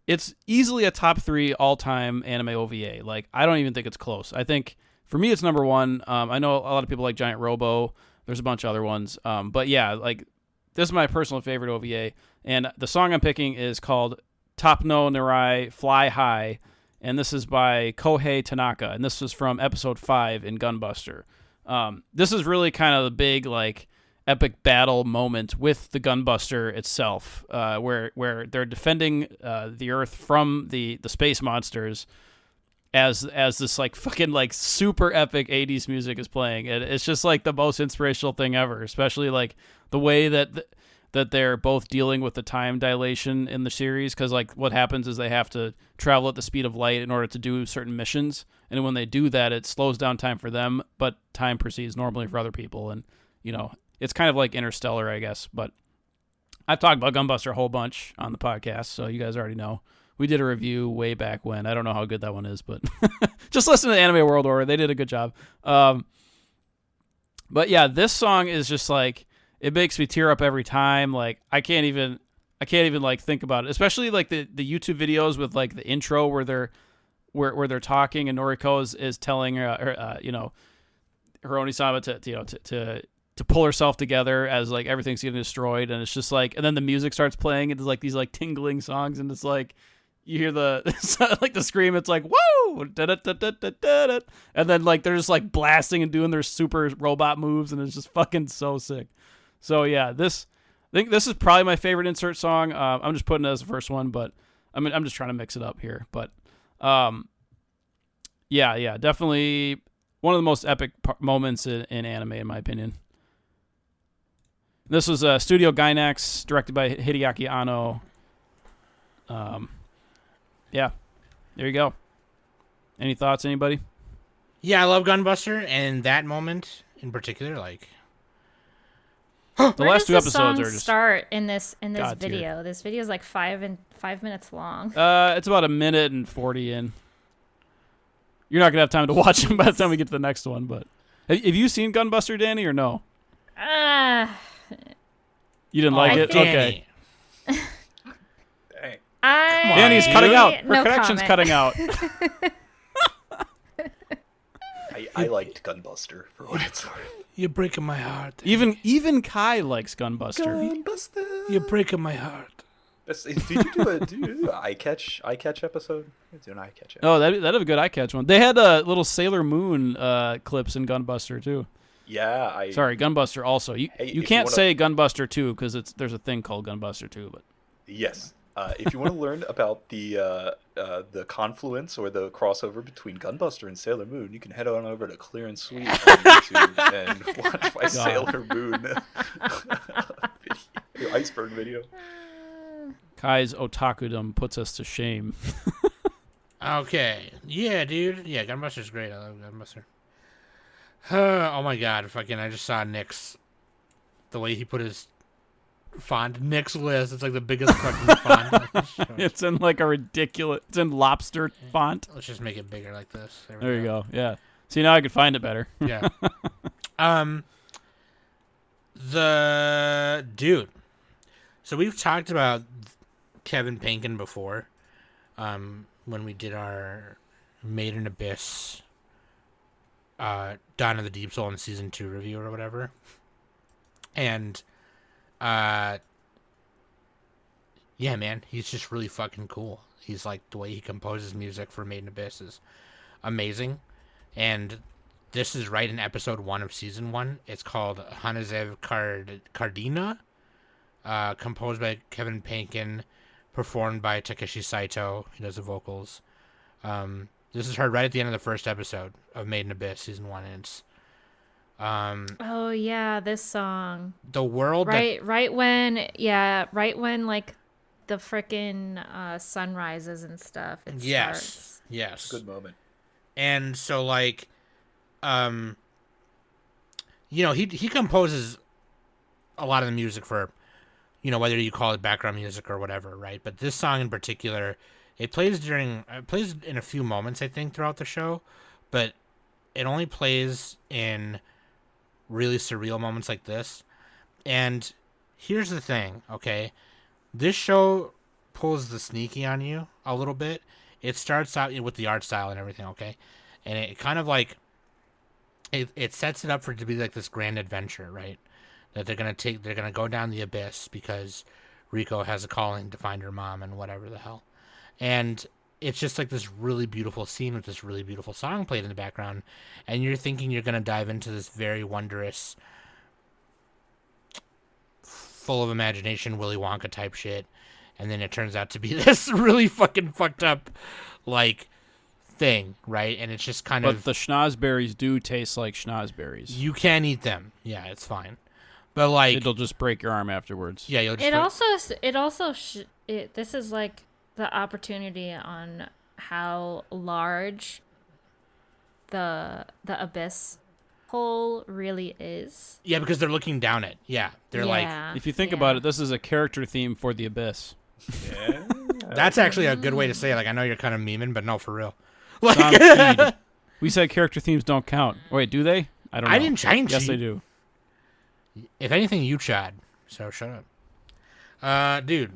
it's easily a top 3 all time anime OVA. Like I don't even think it's close. I think for me it's number 1. I know a lot of people like Giant Robo. There's a bunch of other ones. But yeah, like this is my personal favorite OVA, and the song I'm picking is called Top no Nerae Fly High, and this is by Kohei Tanaka, and this was from episode 5 in Gunbuster. This is really kind of the big like epic battle moment with the Gunbuster itself, where they're defending the Earth from the space monsters as this like fucking like super epic 80s music is playing. It's just like the most inspirational thing ever, especially like the way that they're both dealing with the time dilation in the series, because like what happens is they have to travel at the speed of light in order to do certain missions, and when they do that it slows down time for them, but time proceeds normally for other people. And it's kind of like Interstellar, I guess. But I've talked about Gunbuster a whole bunch on the podcast, so you guys already know. We did a review way back when. I don't know how good that one is, but just listen to the Anime World Order. They did a good job. But yeah, this song is just like, it makes me tear up every time. Like I can't even like think about it. Especially like the YouTube videos with like the intro where they're talking and Noriko is telling her Hironisama to pull herself together as like everything's getting destroyed, and it's just like, and then the music starts playing, and there's like these like tingling songs, and it's like you hear the like the scream, it's like woo, da-da-da-da-da-da-da. And then like they're just like blasting and doing their super robot moves, and it's just fucking so sick. So yeah, I think this is probably my favorite insert song. I'm just putting it as the first one, but I mean I'm just trying to mix it up here. But yeah, definitely one of the most epic moments in anime, in my opinion. This was Studio Gainax, directed by Hideaki Anno. Yeah, there you go. Any thoughts, anybody? Yeah, I love Gunbuster, and that moment in particular, like the last 2 episodes song are just start in this God video. tier. This video is like 5 minutes long. It's about 1:40 in. You're not gonna have time to watch them by the time we get to the next one. But have you seen Gunbuster, Danny, or no? You didn't like it? Danny. Okay. Dang. Danny's cutting out. Her No connection's comment. cutting out. I liked Gunbuster for what it's worth. You're breaking my heart. Even Kai likes Gunbuster. Gunbuster. You're breaking my heart. Did you do an eye catch episode? Do an eye catch. Oh, that'd have a good eye catch one. They had little Sailor Moon clips in Gunbuster too. Yeah, Sorry, Gunbuster also. You if can't you say Gunbuster 2 because there's a thing called Gunbuster 2, but Yes. If you want to learn about the confluence or the crossover between Gunbuster and Sailor Moon, you can head on over to Clear and Sweet on YouTube and watch my Sailor Moon iceberg video. Kai's otakudom puts us to shame. Okay. Yeah, dude. Yeah, Gunbuster's great. I love Gunbuster. Oh my god, fucking I just saw Nick's the way he put his font. Nick's list. It's like the biggest fucking font. It's in like a ridiculous it's in lobster font. Let's just make it bigger like this. There you go. Yeah. See, now I can find it better. Yeah. The dude. So we've talked about Kevin Pankin before. When we did our Made in Abyss Dawn of the Deep Soul in season 2 review or whatever. And yeah, man, he's just really fucking cool. He's like, the way he composes music for Made in Abyss is amazing. And this is right in episode 1 of season 1. It's called Hanezeve Cardhina, composed by Kevin Pankin, performed by Takeshi Saito. He does the vocals. This is heard right at the end of the first episode of Made in Abyss season 1. And it's Oh yeah, this song. the world that Right when like the frickin' sun rises and stuff. It starts. Yes. Good moment. And so like he composes a lot of the music for, whether you call it background music or whatever, right? But this song in particular, it plays in a few moments, I think, throughout the show, but it only plays in really surreal moments like this. And here's the thing, okay? This show pulls the sneaky on you a little bit. It starts out with the art style and everything, okay? And it kind of like it sets it up for it to be like this grand adventure, right? That they're gonna go down the abyss because Riko has a calling to find her mom and whatever the hell. And it's just like this really beautiful scene with this really beautiful song played in the background, and you're thinking you're gonna dive into this very wondrous, full of imagination Willy Wonka type shit, and then it turns out to be this really fucking fucked up like thing, right? And it's just kind of, But the schnozberries do taste like schnozberries. you can eat them. Yeah, it's fine. But like, It'll just break your arm afterwards. yeah, you'll just This is like the opportunity on how large the abyss hole really is. yeah, because they're looking down it. Yeah, they're like, If you think about it, this is a character theme for the Abyss. Yeah. that's actually a good way to say it. Like, I know you're kind of memeing, but no, for real. Tom Like, Keed. We said character themes don't count. Wait, do they? I don't know. I didn't change Yes, it. they do. if anything, you chad. So shut up. Dude.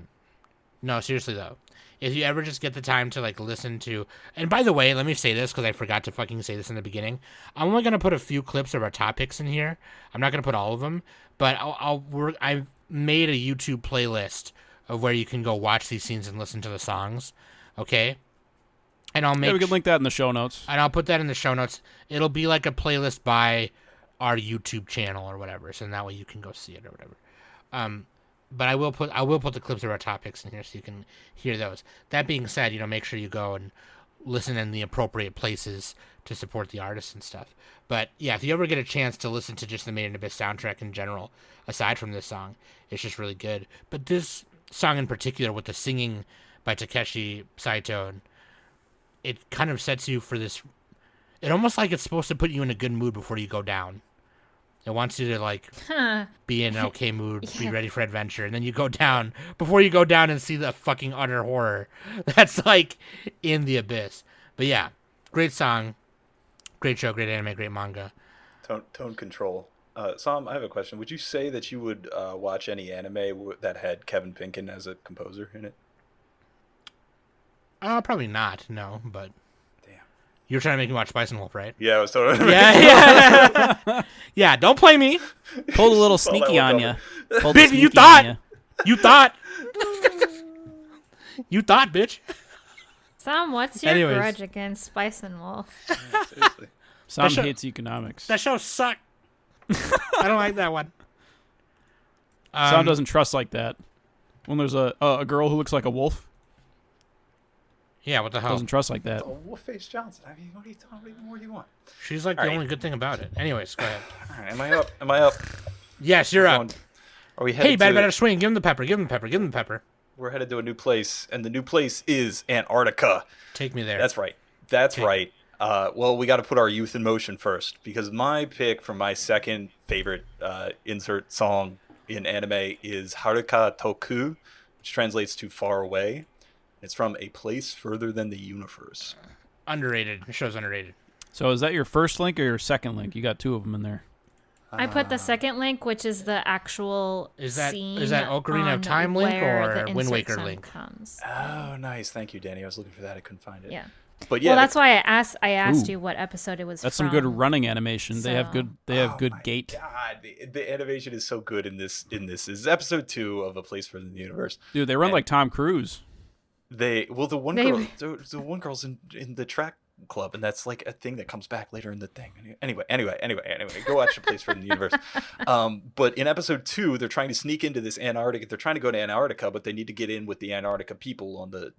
No, seriously though. If you ever just get the time to like listen to, and by the way, let me say this because I forgot to fucking say this in the beginning. I'm only gonna put a few clips of our topics in here. I'm not gonna put all of them, but I've made a YouTube playlist of where you can go watch these scenes and listen to the songs. Okay, and I'll make. Yeah, we can link that in the show notes. And I'll put that in the show notes. It'll be like a playlist by our YouTube channel or whatever, so that way you can go see it or whatever. But I will put the clips of our topics in here so you can hear those. That being said, make sure you go and listen in the appropriate places to support the artists and stuff. But yeah, if you ever get a chance to listen to just the Made in Abyss soundtrack in general, aside from this song, it's just really good. But this song in particular, with the singing by Takeshi Saito, it kind of sets you for this. It almost like it's supposed to put you in a good mood before you go down. It wants you to like be in an okay mood, be ready for adventure, and then you go down before you go down and see the fucking utter horror that's like in the abyss. But yeah, great song, great show, great anime, great manga. Tone control. Sam, I have a question. Would you say that you would watch any anime that had Kevin Pankin as a composer in it? Probably not. No, but Damn. you're trying to make me watch Spice and Wolf, right? Yeah, I was totally. Yeah. Yeah. Don't play me, Pulled a little Saw that sneaky one on you. bitch. You thought. You thought. You thought, bitch. Sam, what's your Anyways. grudge against Spice and Wolf? Yeah, seriously. Sam show- hates economics. That show sucked. I don't like that one. Sam doesn't trust like that. When there's a girl who looks like a wolf, Yeah, what the hell? doesn't trust like that. Oh, Wolfface Johnson. I mean, what are you talking? What more do you want? She's like All the right. only good thing about it. Anyways, go ahead. All right, am I up? Am I up? Yes, you're up. Are we headed Hey, bad, to, better swing. Give him the pepper. Give him the pepper. Give him the pepper. We're headed to a new place, and the new place is Antarctica. Take me there. That's right. That's Okay. right. Well, we got to put our youth in motion first, because my pick for my second favorite insert song in anime is Haruka Tooku, which translates to far away. It's from A Place Further Than the Universe. Underrated. The show's underrated. So is that your first link or your second link? You got two of them in there. I put the second link, which is the actual Is that scene Ocarina of on Time link where or the Wind insert Waker song link? comes. Oh, nice. Thank you, Danny. I was looking for that. I couldn't find it. Yeah. But yeah, Well, that's why I asked Ooh. you what episode it was That's from. some good running animation. They have So- good. They have good gait. God, the animation is so good in this. This is episode 2 of A Place Further Than the Universe. Dude, they run And- like Tom Cruise. The one They- girl, the one girl's in the track club, and that's like a thing that comes back later in the thing. Anyway, go watch A Place Further Than the Universe. But in episode 2, they're trying to sneak into this Antarctica. They're trying to go to Antarctica, but they need to get in with the Antarctica people on the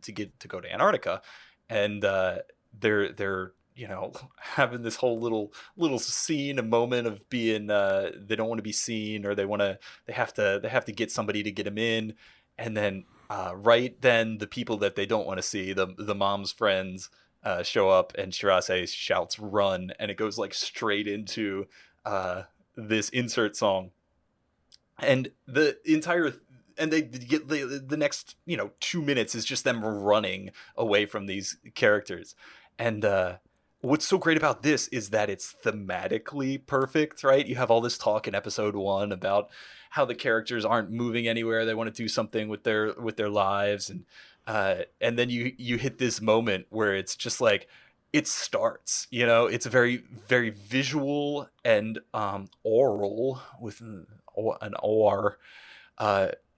to go to Antarctica, and they're having this whole little scene, a moment of being they don't want to be seen, or they have to get somebody to get them in, and then right then the people that they don't want to see, the mom's friends, show up, and Shirase shouts "run," and it goes like straight into this insert song, and the entire and they get the next 2 minutes is just them running away from these characters. And what's so great about this is that it's thematically perfect, right? You have all this talk in episode 1 about how the characters aren't moving anywhere. They want to do something with their lives, and then you hit this moment where it's just like it starts. It's very, very visual and oral with an or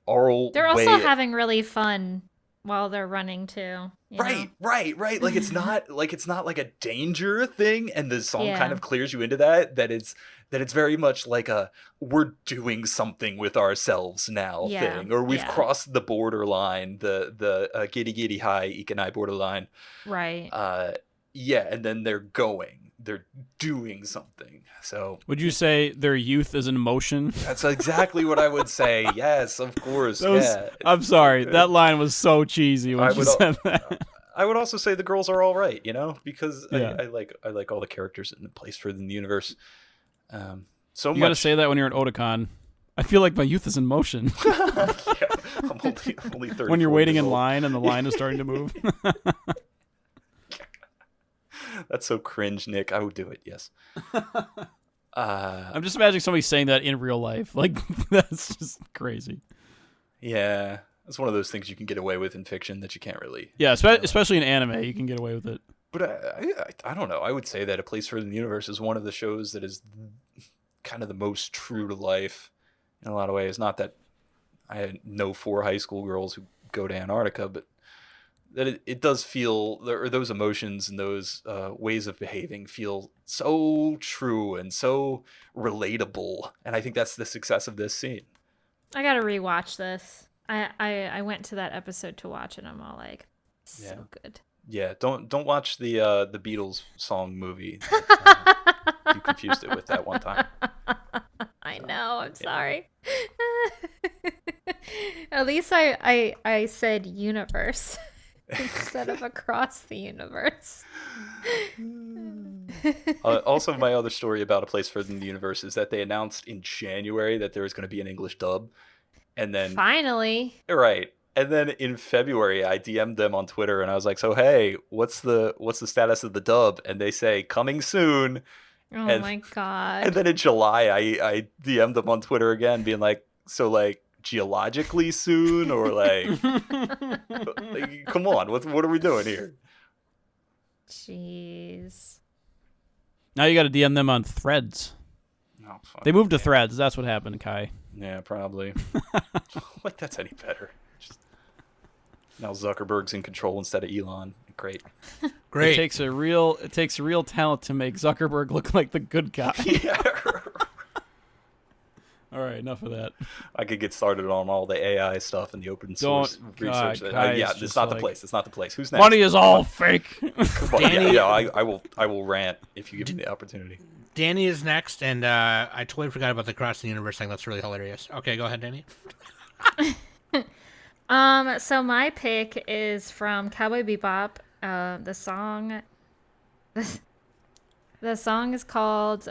oral. They're also way. having really fun while they're running too. you know? Right. Like it's not like a danger thing, and the song Yeah. kind of clears you into that it's very much like a we're doing something with ourselves now Yeah, thing, or we've yeah. crossed the borderline, the giddy giddy high ikanai borderline. Right. Yeah, and then they're doing something. So Would you say their youth is in motion? that's exactly what I would say. Yes, of course. Yeah. I'm sorry, that line was so cheesy when I you would- said that. I would also say the girls are all right, because Yeah. I like all the characters in the Place Further Than the Universe. So You much. gotta say that when you're at Otakon. I feel like my youth is in motion. Yeah, I'm only 34 When you're waiting years in old. line and the line is starting to move. That's so cringe, Nick. I would do it. Yes. I'm just imagining somebody saying that in real life. Like, that's just crazy. Yeah, it's one of those things you can get away with in fiction that you can't really. Yeah, especially in anime, you can get away with it. But I don't know. I would say that A Place Further Than the Universe is one of the shows that is kind of the most true to life in a lot of ways. Not that I know 4 high school girls who go to Antarctica, but that it does feel, or those emotions and those ways of behaving feel so true and so relatable. And I think that's the success of this scene. I gotta rewatch this. I went to that episode to watch it. I'm all like, so Yeah. good. Yeah, don't watch the Beatles song movie. You confused it with that one time. I know. I'm sorry. At least I said universe instead of across the universe. Also, my other story about A Place Further Than the Universe is that they announced in January that there was going to be an English dub, and then Finally. right, and then in February I DM'd them on Twitter and I was like, "So hey, what's the status of the dub?" And they say, "Coming soon." Oh And- my god. And then in July I DM'd them on Twitter again, being like, "So like, geologically soon, or like, come on, what are we doing here? Jeez. Now you got to DM them on Threads. Oh, fuck. They moved to Threads. That's what happened, Kai. Yeah, probably. Like that's any better. Just... Now Zuckerberg's in control instead of Elon. Great. Great. It takes a real talent to make Zuckerberg look like the good guy. Yeah. All right, enough of that. I could get started on all the AI stuff and the open source research. Kai Yeah, is it's just not the like- place. It's not the place. Who's next? Money is all fake. Come on. Danny- Yeah, I will rant if you give me the opportunity. Danny is next, and I totally forgot about the cross the universe thing. That's really hilarious. Okay, go ahead, Danny. So my pick is from Cowboy Bebop. The song is called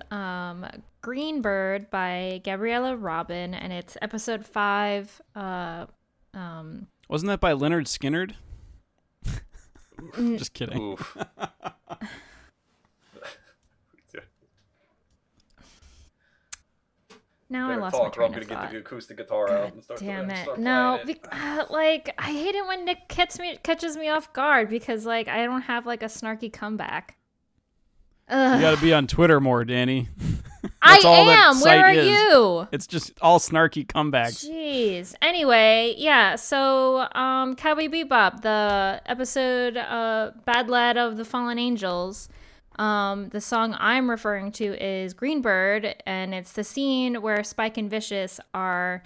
Green Bird by Gabriella Robin, and it's episode 5. Wasn't that by Leonard Skinnard? Just kidding. Oof. Now I Better lost my talk, or I'm train gonna of get thought. the acoustic guitar out and start. Damn and it! start No, playing it. like I hate it when Nick catches me off guard because like I don't have like a snarky comeback. Ugh. You got to be on Twitter more, Danny. I That's all that am. Where site are is. you? It's just all snarky comebacks. Jeez. Anyway, yeah. So, Cowboy Bebop, the episode, "Bad Lad of the Fallen Angels." The song I'm referring to is "Green Bird," and it's the scene where Spike and Vicious are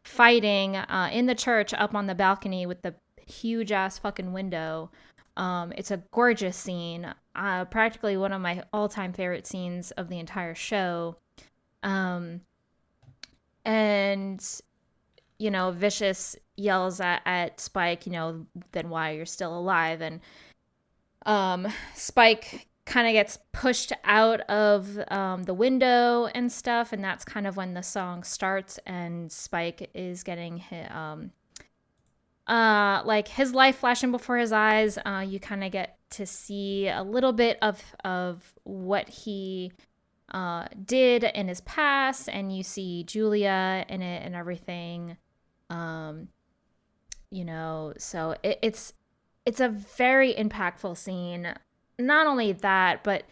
fighting in the church up on the balcony with the huge ass fucking window. It's a gorgeous scene. Practically one of my all-time favorite scenes of the entire show. And, you know, Vicious yells at Spike, you know, then why you're still alive. And Spike kind of gets pushed out of the window and stuff. And that's kind of when the song starts. And Spike is getting like his life flashing before his eyes. You kind of get to see a little bit of what he did in his past, and you see Julia in it and everything. You know, so it's a very impactful scene. Not only that, but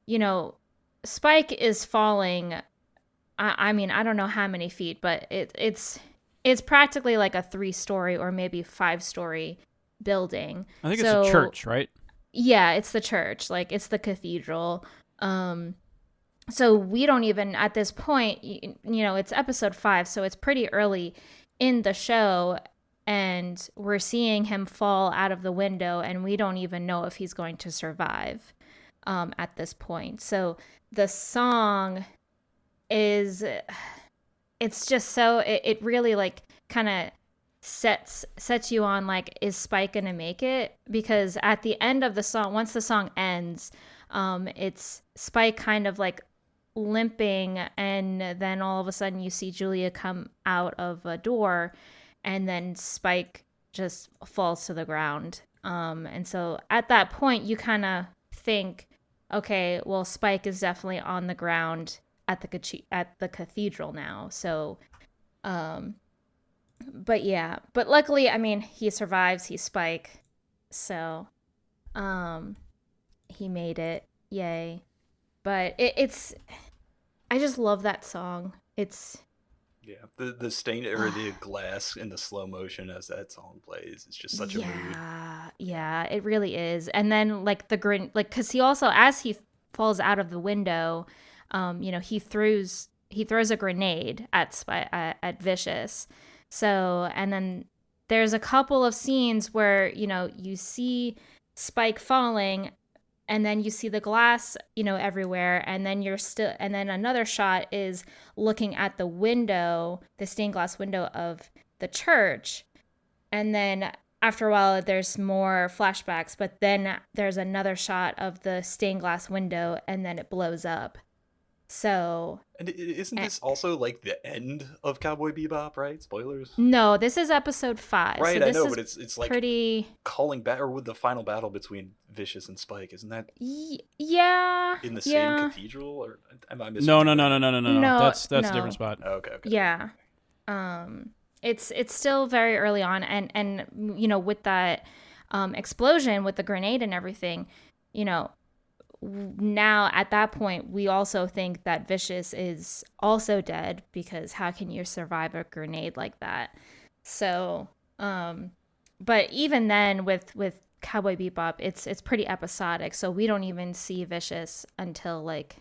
you know, Spike is falling. I mean, I don't know how many feet, but it's practically like a 3-story or maybe 5-story building. I think it's a church, right? Yeah, it's the church. Like, it's the cathedral. So we don't even, at this point, you know, it's episode 5, so it's pretty early in the show, and we're seeing him fall out of the window, and we don't even know if he's going to survive at this point. So the song is... It's just so it really like kind of sets you on like, is Spike gonna make it? Because at the end of the song, once the song ends, it's Spike kind of like limping, and then all of a sudden you see Julia come out of a door, and then Spike just falls to the ground. And so at that point you kind of think, okay, well, Spike is definitely on the ground at the cathedral now. So, but yeah, but luckily, I mean, he survives. He's Spike, so, he made it. Yay! But it's, I just love that song. It's the stain or the glass in the slow motion as that song plays. It's just such a mood. Yeah, it really is. And then like the grin, like because he also, as he falls out of the window. You know, he throws a grenade at Vicious. So, and then there's a couple of scenes where, you know, you see Spike falling, and then you see the glass, you know, everywhere, and then and then another shot is looking at the window, the stained glass window of the church, and then after a while there's more flashbacks, but then there's another shot of the stained glass window, and then it blows up. So, and isn't this also like the end of Cowboy Bebop, right? Spoilers. No, this is episode 5. Right, so I know, but it's like pretty calling back, or with the final battle between Vicious and Spike, isn't that? Yeah. In the same cathedral, or am I missing? No. No, That's a no. different spot. Oh, okay. Yeah. it's still very early on, and with that explosion with the grenade and everything, now at that point we also think that Vicious is also dead, because how can you survive a grenade like that? So but even then with Cowboy Bebop, it's pretty episodic, so we don't even see Vicious until like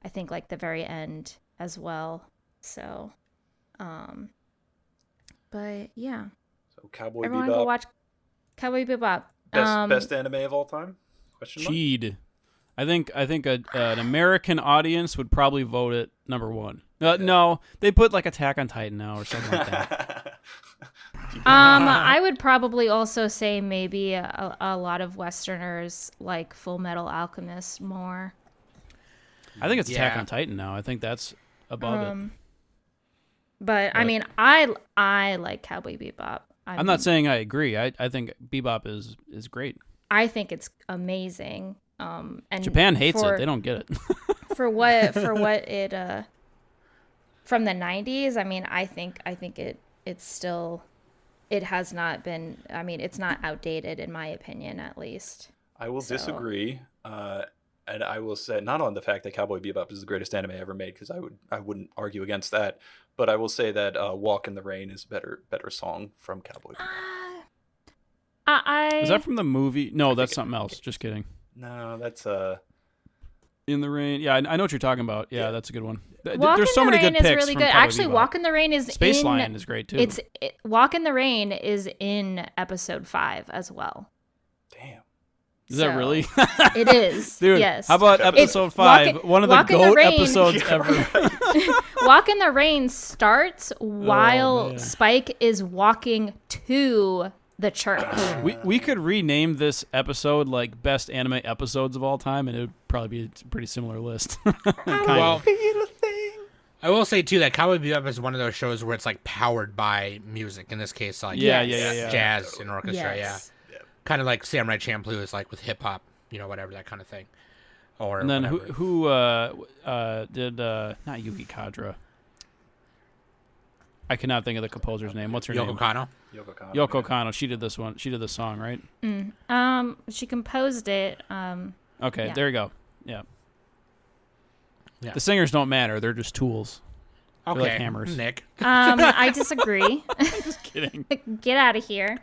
I think like the very end as well. So but yeah, So Cowboy everyone Bebop, go watch Cowboy Bebop. best anime of all time? Question mark? Cheed. I think an American audience would probably vote it number 1. No, they put like Attack on Titan now or something like that. I would probably also say maybe a lot of Westerners like Full Metal Alchemist more. I think it's Attack on Titan now. I think that's above it. But I mean, I like Cowboy Bebop. I'm not saying I agree. I think Bebop is great. I think it's amazing. And Japan hates it. They don't get it. for what it from the 90s. I mean, I think it's still, it has not been. I mean, it's not outdated in my opinion, at least. I will disagree, and I will say not on the fact that Cowboy Bebop is the greatest anime ever made, because I wouldn't argue against that. But I will say that "Walk in the Rain" is a better song from Cowboy Bebop. Is that from the movie? No, that's something else. Just kidding. No, that's In the Rain. Yeah, I know what you're talking about. Yeah, that's a good one. There's so many good picks. Really from good. Cowboy Actually, Bebop. Walk in the Rain is Space Lion is great too. Walk in the Rain is in episode 5 as well. damn. Is that really? It is. Dude, yes. how about episode 5? One of the GOAT episodes ever. Walk in the Rain starts while Spike is walking to the church. We could rename this episode like best anime episodes of all time, and it would probably be a pretty similar list. Well, I will say too that Cowboy Bebop is one of those shows where it's like powered by music. In this case, like jazz and orchestra. Yes. Yeah, kind of like Samurai Champloo is like with hip hop, whatever, that kind of thing. Or and then whatever. who did not Yuki Kadra? I cannot think of the composer's name. What's her name? Yoko Kanno. Yoko Kanno. She did this one. She did the song, right? She composed it. Okay, yeah. there you go. Yeah. Yeah. The singers don't matter. They're just tools. Okay, They're like hammers. Nick. I disagree. Just kidding. Get out of here.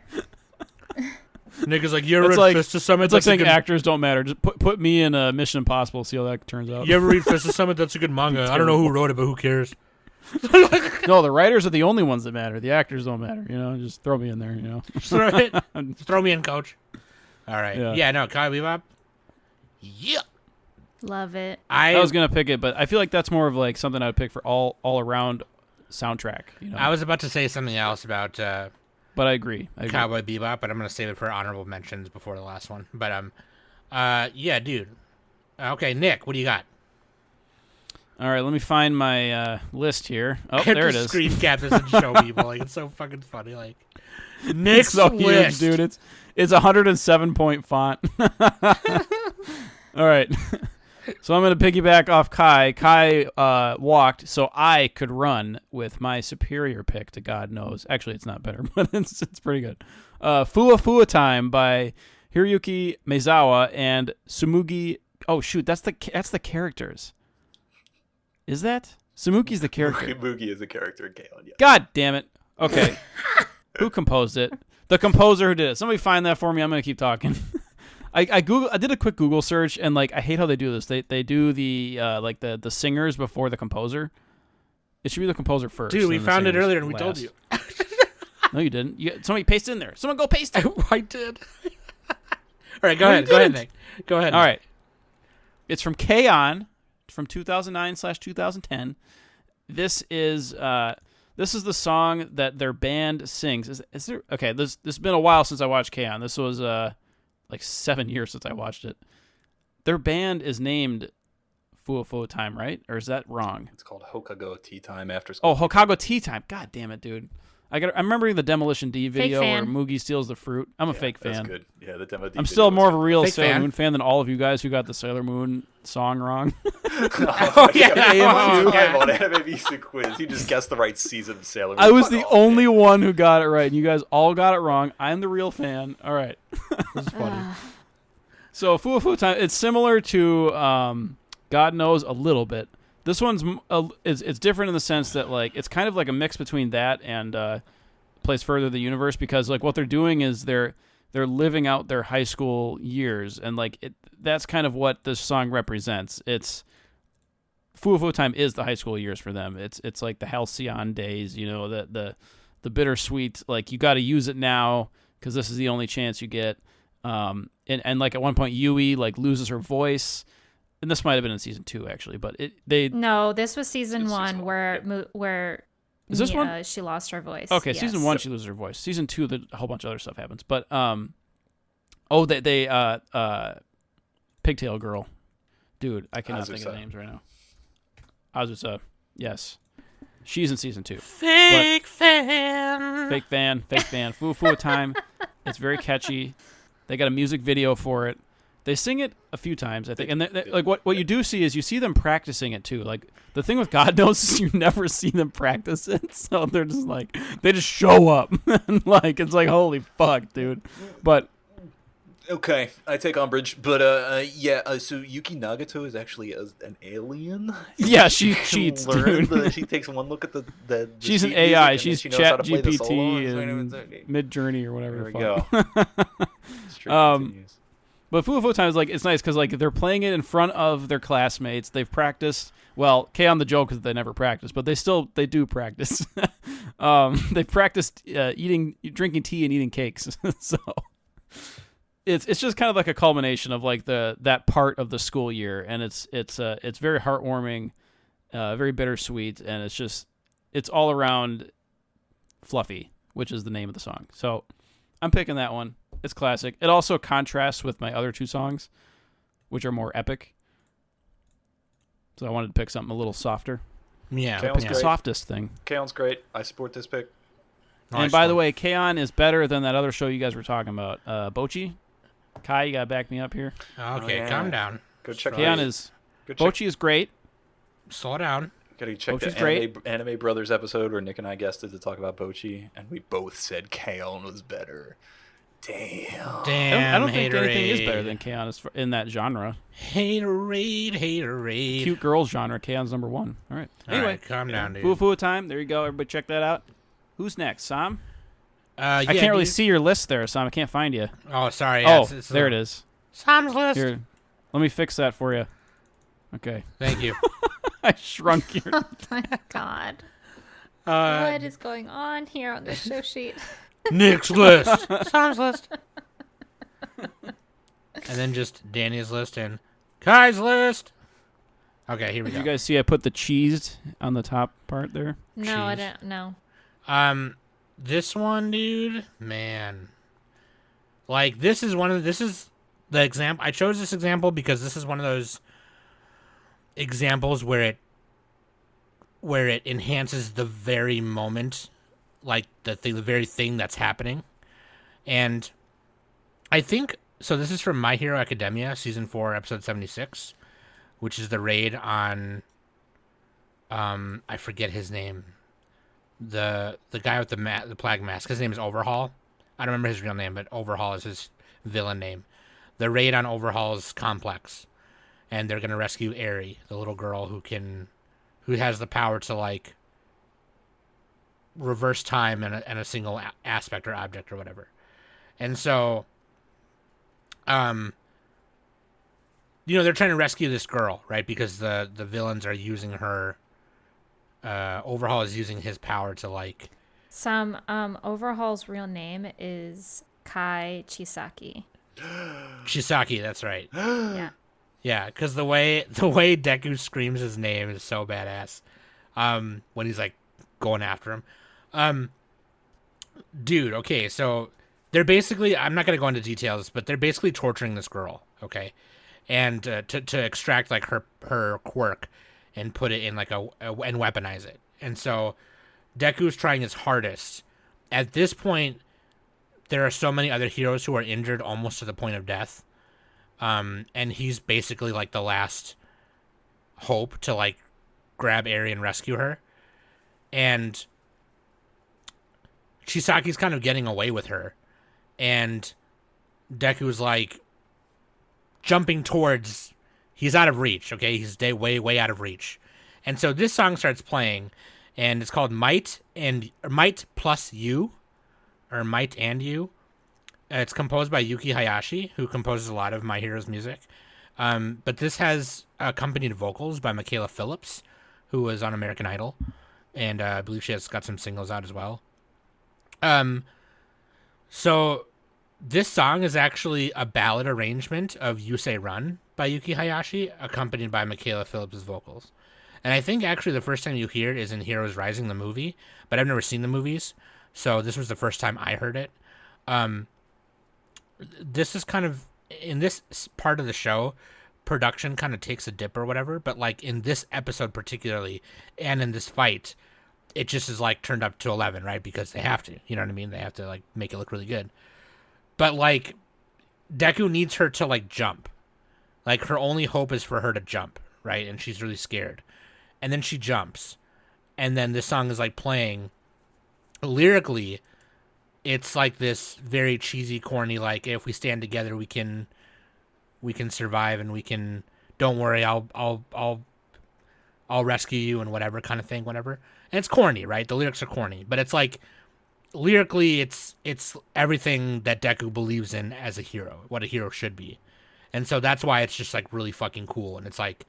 Nick is like, you ever It's read like, Fist of Summit? it's like That's a saying good- actors don't matter. Just put me in Mission Impossible. See how that turns out. You ever read Fist of Summit? That's a good manga. I don't know who wrote it, but who cares? No, the writers are the only ones that matter. The actors don't matter. Just throw me in there. Throw me in, coach. All right. Yeah. No, Cowboy Bebop. Yeah. Love it. I was gonna pick it, but I feel like that's more of like something I would pick for all around soundtrack. I was about to say something else about but I agree. Cowboy Bebop, but I'm gonna save it for honorable mentions before the last one. But yeah, dude. Okay, Nick, what do you got? All right, let me find my list here. Oh, I have there to it is. Screen cap this and show people. Like, it's so fucking funny. Like Nick's It's so list. huge, dude. It's 107-point font. All right. So I'm going to piggyback off Kai. Kai walked so I could run with my superior pick to God knows. Actually, it's not better, but it's pretty good. Fuwa Time by Hiroyuki Maezawa and Sumugi. Oh, shoot. That's the characters. Is that? Sumugi's the character. Mugi is a character in Kalen, yes. God damn it. Okay. Who composed it? The composer who did it. Somebody find that for me. I'm going to keep talking. I did a quick Google search, and like I hate how they do this. They do the like the singers before the composer. It should be the composer first. Dude, we and the found it singers earlier and we last. told you. No, you didn't. Somebody paste it in there. Someone go paste it. I did. All right, go ahead. Go ahead, Nick. Go ahead. All right. It's from K-On! From 2009/2010. This is the song that their band sings. Is there? Okay, this has been a while since I watched K-On! This was like 7 years since I watched it. Their band is named Fuwa Time, right? Or is that wrong? It's called Hokago Tea Time after school. Oh, Hokago Tea Time. God damn it, dude. I'm remembering the Demolition D video where fan. Mugi steals the fruit. I'm a fake fan. That's good. Yeah, the demo. I'm still more of a real Fake Sailor fan. Moon fan than all of you guys who got the Sailor Moon song wrong. Oh yeah. AMQ. Yeah. On Anime Vista quiz. You just guessed the right season of Sailor Moon. I was Fuck the off, only man. one who got it right, and you guys all got it wrong. I'm the real fan. All right. This is funny. So Fuwa time, it's similar to God Knows a little bit. This one's it's different in the sense that like it's kind of like a mix between that and Plays Further the Universe, because like what they're doing is they're living out their high school years, and like that's kind of what this song represents. It's Fuwa time is the high school years for them. It's like the halcyon days, you know, the bittersweet, like you got to use it now because this is the only chance you get. And like at one point Yui like loses her voice, and this might have been in season 2 actually, but No, this was season It's 1 season where Is this Mia, one? she lost her voice. okay, Yes. season 1 she loses her voice. Season 2 a whole bunch of other stuff happens, but they Pigtail Girl, dude, I cannot think of the names right now. Azusa, yes, she's in season 2. Fake fan. Fake fan. Fuwa time. It's very catchy. They got a music video for it. They sing it a few times, I think. And like what you do see is you see them practicing it too. Like the thing with God Knows is you never see them practice it. So they're just like they just show up and like it's like holy fuck, dude. But Okay, I take umbrage, but so Yuki Nagato is actually an alien. yeah, she can cheats, learn dude. she takes one look at the She's an sheet AI. music, and then She's she knows how Chat to play the solo, GPT and Mid Journey or whatever. There we the go. fuck. Streak continues. But Fuwa time is like it's nice because like they're playing it in front of their classmates. They've practiced. Well, K on the joke is that they never practice, but they do practice. They practiced drinking tea and eating cakes. So it's just kind of like a culmination of like that part of the school year, and it's very heartwarming, very bittersweet, and it's all around fluffy, which is the name of the song. So I'm picking that one. It's classic. It also contrasts with my other 2 songs, which are more epic. So I wanted to pick something a little softer. Yeah. Sounds The great. softest thing. Kaon's great. I support this pick. And Nice by the one. way, K-On! Is better than that other show you guys were talking about. Bochi? Kai, you gotta back me up here. Okay, yeah. calm down. Go check K-On! the- is go check, Bochi is great. Slow down. gotta check Bochi's the great. anime Brothers episode where Nick and I guested to talk about Bochi, and we both said Kaon was better. Damn. Damn. I don't think anything is haterade. better than K-On! In that genre. Haterade. Cute girls genre. K-On!'s number 1. All right. All Anyway, right, calm down, dude. Fuwa time. There you go. Everybody check that out. Who's next? Sam? Yeah, I can't really dude. see your list there, Sam. I can't find you. Oh, sorry. Yeah, Oh, there it is. Sam's list. Here, let me fix that for you. Okay. Thank you. I shrunk your... Oh my god. What is going on here on this show sheet? Nick's list. Sam's list. And then just Danny's list and Kai's list. Okay, here we Did go. you guys see I put the cheese on the top part there? No, I Cheese. don't know. This one, dude, man. Like this is the example. I chose this example because this is one of those examples where it enhances the very moment, like the very thing that's happening. And I think so. This is from My Hero Academia, season 4, episode 76, which is the raid on. I forget his name. The guy with the plague mask. His name is Overhaul. I don't remember his real name, but Overhaul is his villain name. The raid on Overhaul's complex, and they're gonna rescue Aria, the little girl who has the power to like reverse time in a single aspect or object or whatever. And so, they're trying to rescue this girl, right? Because the villains are using her. Overhaul is using his power to like. Overhaul's real name is Kai Chisaki. Chisaki, that's right. Yeah. Yeah, because the way Deku screams his name is so badass. When he's like going after him. Dude, okay, so they're basically, I'm not gonna go into details, but they're basically torturing this girl, okay, and to extract like her quirk and put it in like and weaponize it. And so Deku's trying his hardest at this point, there are so many other heroes who are injured almost to the point of death. And he's basically like the last hope to like grab Aria and rescue her. And Chisaki's kind of getting away with her. And Deku's like jumping towards, he's out of reach, okay? He's way out of reach. And so this song starts playing, and it's called Might Plus You, or Might and You. It's composed by Yuki Hayashi, who composes a lot of My Hero's music. But this has accompanied vocals by Michaela Phillips, who was on American Idol. And I believe she has got some singles out as well. So this song is actually a ballad arrangement of You Say Run by Yuki Hayashi, accompanied by Michaela Phillips' vocals. And I think actually the first time you hear it is in Heroes Rising, the movie, but I've never seen the movies, so this was the first time I heard it. This is kind of, in this part of the show, production kind of takes a dip or whatever, but like in this episode particularly, and in this fight, it just is like turned up to 11, right? Because they have to, you know what I mean? They have to like make it look really good. But like, Deku needs her to like jump. Like her only hope is for her to jump, right? And she's really scared. And then she jumps. And then this song is like playing. Lyrically, it's like this very cheesy, corny, like, if we stand together, we can survive, and we can, don't worry, I'll rescue you, and whatever kind of thing, whatever. And it's corny, right? The lyrics are corny, but it's like, lyrically, it's everything that Deku believes in as a hero, what a hero should be. And so that's why it's just like really fucking cool. And it's like,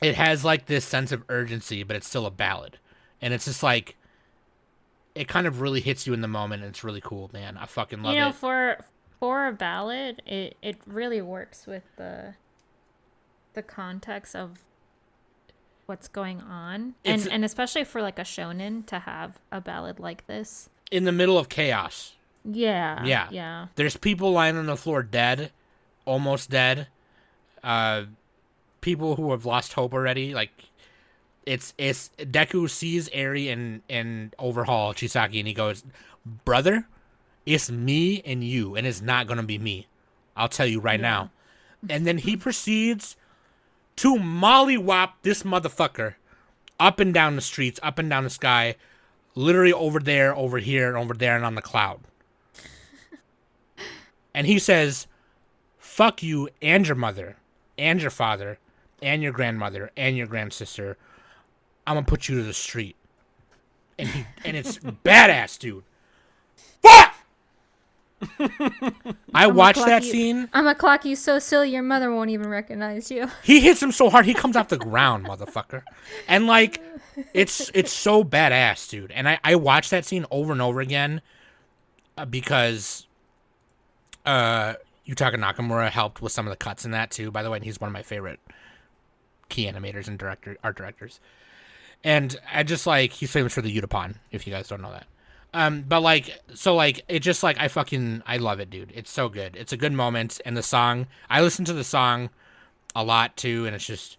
it has like this sense of urgency, but it's still a ballad. And it's just like, it kind of really hits you in the moment, and it's really cool, man. I fucking love it. For a ballad, it really works with the context of what's going on, and especially for like a shonen to have a ballad like this in the middle of chaos. Yeah. There's people lying on the floor dead, almost dead. People who have lost hope already. Like, it's Deku sees Eri and Overhaul Chisaki, and he goes, "Brother, it's me and you, and it's not gonna be me. I'll tell you right now." And then he proceeds to mollywop this motherfucker up and down the streets, up and down the sky, literally over there, over here, and over there, and on the cloud. And he says, "Fuck you and your mother, and your father, and your grandmother, and your grandsister. I'm gonna put you to the street." And it's badass, dude. Fuck! I watched that scene. I'm gonna clock you so silly your mother won't even recognize you. He hits him so hard he comes off the ground, motherfucker. And like, it's so badass, dude. And I watched that scene over and over again because Yutaka Nakamura helped with some of the cuts in that too, by the way, and he's one of my favorite key animators and art directors. And I just like, he's famous for the Utapon, if you guys don't know that. But like, so like, it just like, I love it, dude. It's so good. It's a good moment. And the song, I listen to the song a lot too, and it's just,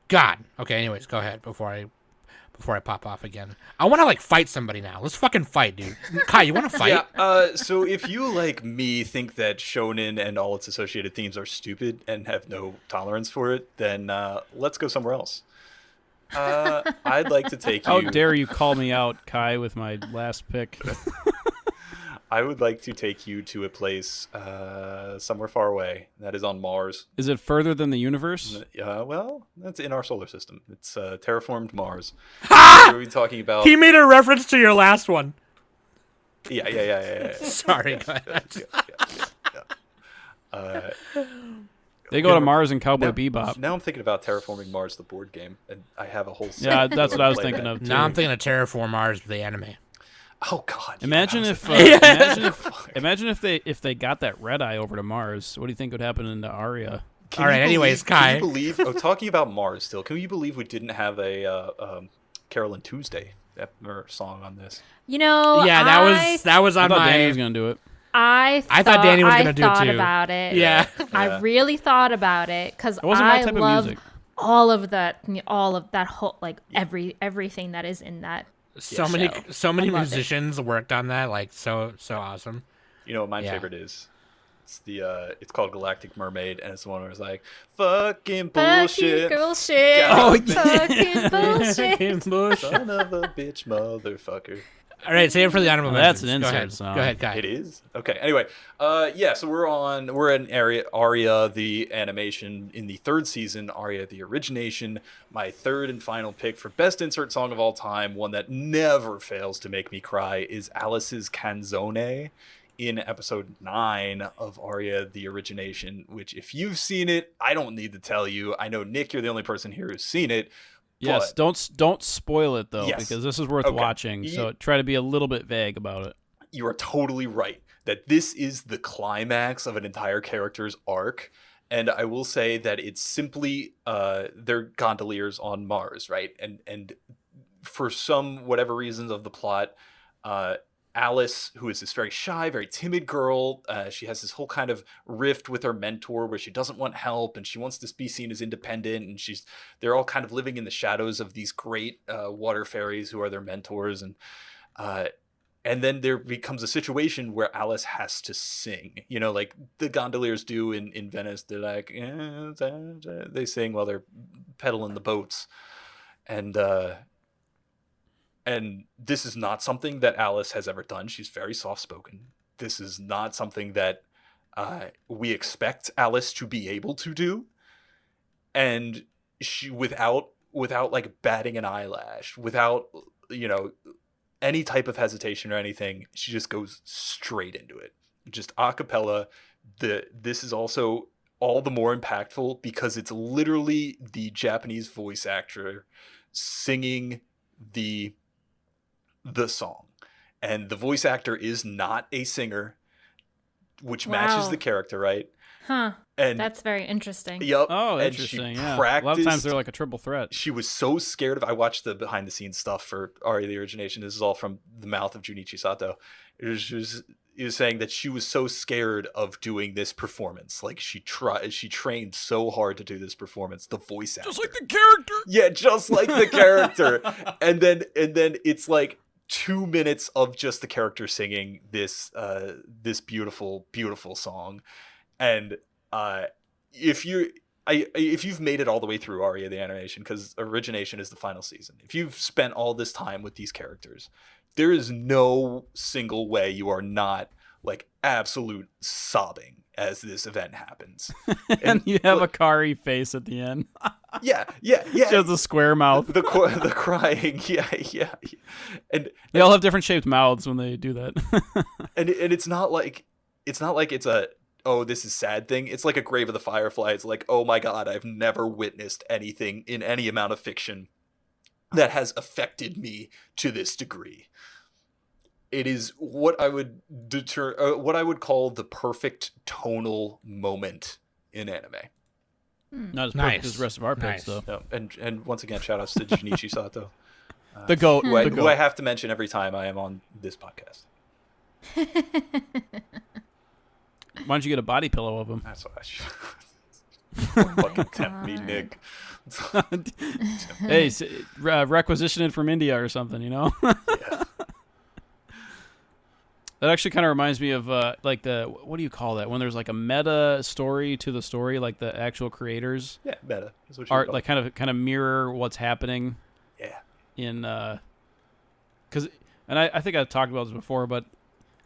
God. Okay, anyways, go ahead before I pop off again. I want to like fight somebody now. Let's fucking fight, dude. Kai, you want to fight? Yeah. So if you, like me, think that shonen and all its associated themes are stupid and have no tolerance for it, then let's go somewhere else. I'd like to take you. How dare you call me out, Kai, with my last pick? I would like to take you to a place somewhere far away. That is on Mars. Is it further than the universe? Well, that's in our solar system. It's terraformed Mars. Ha! We're talking about. He made a reference to your last one. Yeah. Sorry, guys. They go to Mars and Cowboy Bebop. Now I'm thinking about Terraforming Mars, the board game, and I have a whole. Yeah, that's what I was thinking of too. Now I'm thinking of Terraform Mars, the anime. Oh God! Imagine if they got that red eye over to Mars. What do you think would happen in the Aria? All right. Anyways, Kai. Can you believe? Talking about Mars still. Can you believe we didn't have a Carolyn Tuesday song on this? You know, yeah, that was on I thought my. Danny was gonna do it. I thought Danny was gonna do it too. I thought about it. Yeah. I really thought about it because my type love of music. all of that whole like everything that is in that So show. many I loved it. musicians worked on that. Like so awesome. You know what my Yeah. favorite is? It's called Galactic Mermaid, and it's the one where it's like fucking Fucking bullshit. bullshit. Oh, Fucking bullshit. Son of a bitch, motherfucker. All right, save it for the honorable That's mentions. an Go inside ahead. song. Go ahead, Kai. It is? Okay. Anyway, so we're in Aria, the animation in the third season, Aria, the Origination. My third and final pick for best insert song of all time, one that never fails to make me cry, is Alice's Canzone in episode 9 of Aria, the Origination, which if you've seen it, I don't need to tell you. I know, Nick, you're the only person here who's seen it. Yes, don't spoil it though, Yes. because this is worth Okay. watching. So try to be a little bit vague about it. You are totally right that this is the climax of an entire character's arc. And I will say that it's simply they're gondoliers on Mars, right? And for some whatever reasons of the plot, Alice, who is this very shy, very timid girl, she has this whole kind of rift with her mentor where she doesn't want help and she wants to be seen as independent. And they're all kind of living in the shadows of these great water fairies who are their mentors. And then there becomes a situation where Alice has to sing, like the gondoliers do in Venice. They're like, they sing while they're pedaling the boats. And this is not something that Alice has ever done. She's very soft-spoken. This is not something that we expect Alice to be able to do. And she, without like batting an eyelash, without, any type of hesitation or anything, she just goes straight into it. Just a cappella. This is also all the more impactful because it's literally the Japanese voice actor singing the song, and the voice actor is not a singer, which matches Wow. the character, right? Huh. And That's very interesting. yep. Oh, and interesting. she Yeah, a lot of times practiced- they're like a triple threat. She was so scared of. I watched the behind the scenes stuff for Aria the Origination. This is all from the mouth of Junichi Sato. He was saying that she was so scared of doing this performance. Like she trained so hard to do this performance. The voice actor, Just like the character. yeah, just like the character. and then it's like 2 minutes of just the character singing this beautiful song. And if you've made it all the way through Aria the animation, because Origination is the final season, if you've spent all this time with these characters, there is no single way you are not like absolute sobbing as this event happens. And you have a Kari face at the end. Yeah. She has a square mouth. The crying, yeah. And They all have different shaped mouths when they do that. and it's not like it's a oh, this is sad thing. It's like a Grave of the Firefly. It's like, oh my god, I've never witnessed anything in any amount of fiction that has affected me to this degree. It is what I would call the perfect tonal moment in anime. Not as perfect Nice. as the rest of our Nice. picks, though. No, and once again, shout outs to Junichi Sato, The goat. who I, The who I goat. have to mention every time I am on this podcast. Why don't you get a body pillow of him? That's what I should. Fucking tempt me, Nick. Hey, requisition it from India or something, Yeah. That actually kind of reminds me of like what do you call that? When there's like a meta story to the story, like the actual creators Yeah, meta. Is what you are call like kind of mirror what's happening it. Yeah. in I think I've talked about this before, but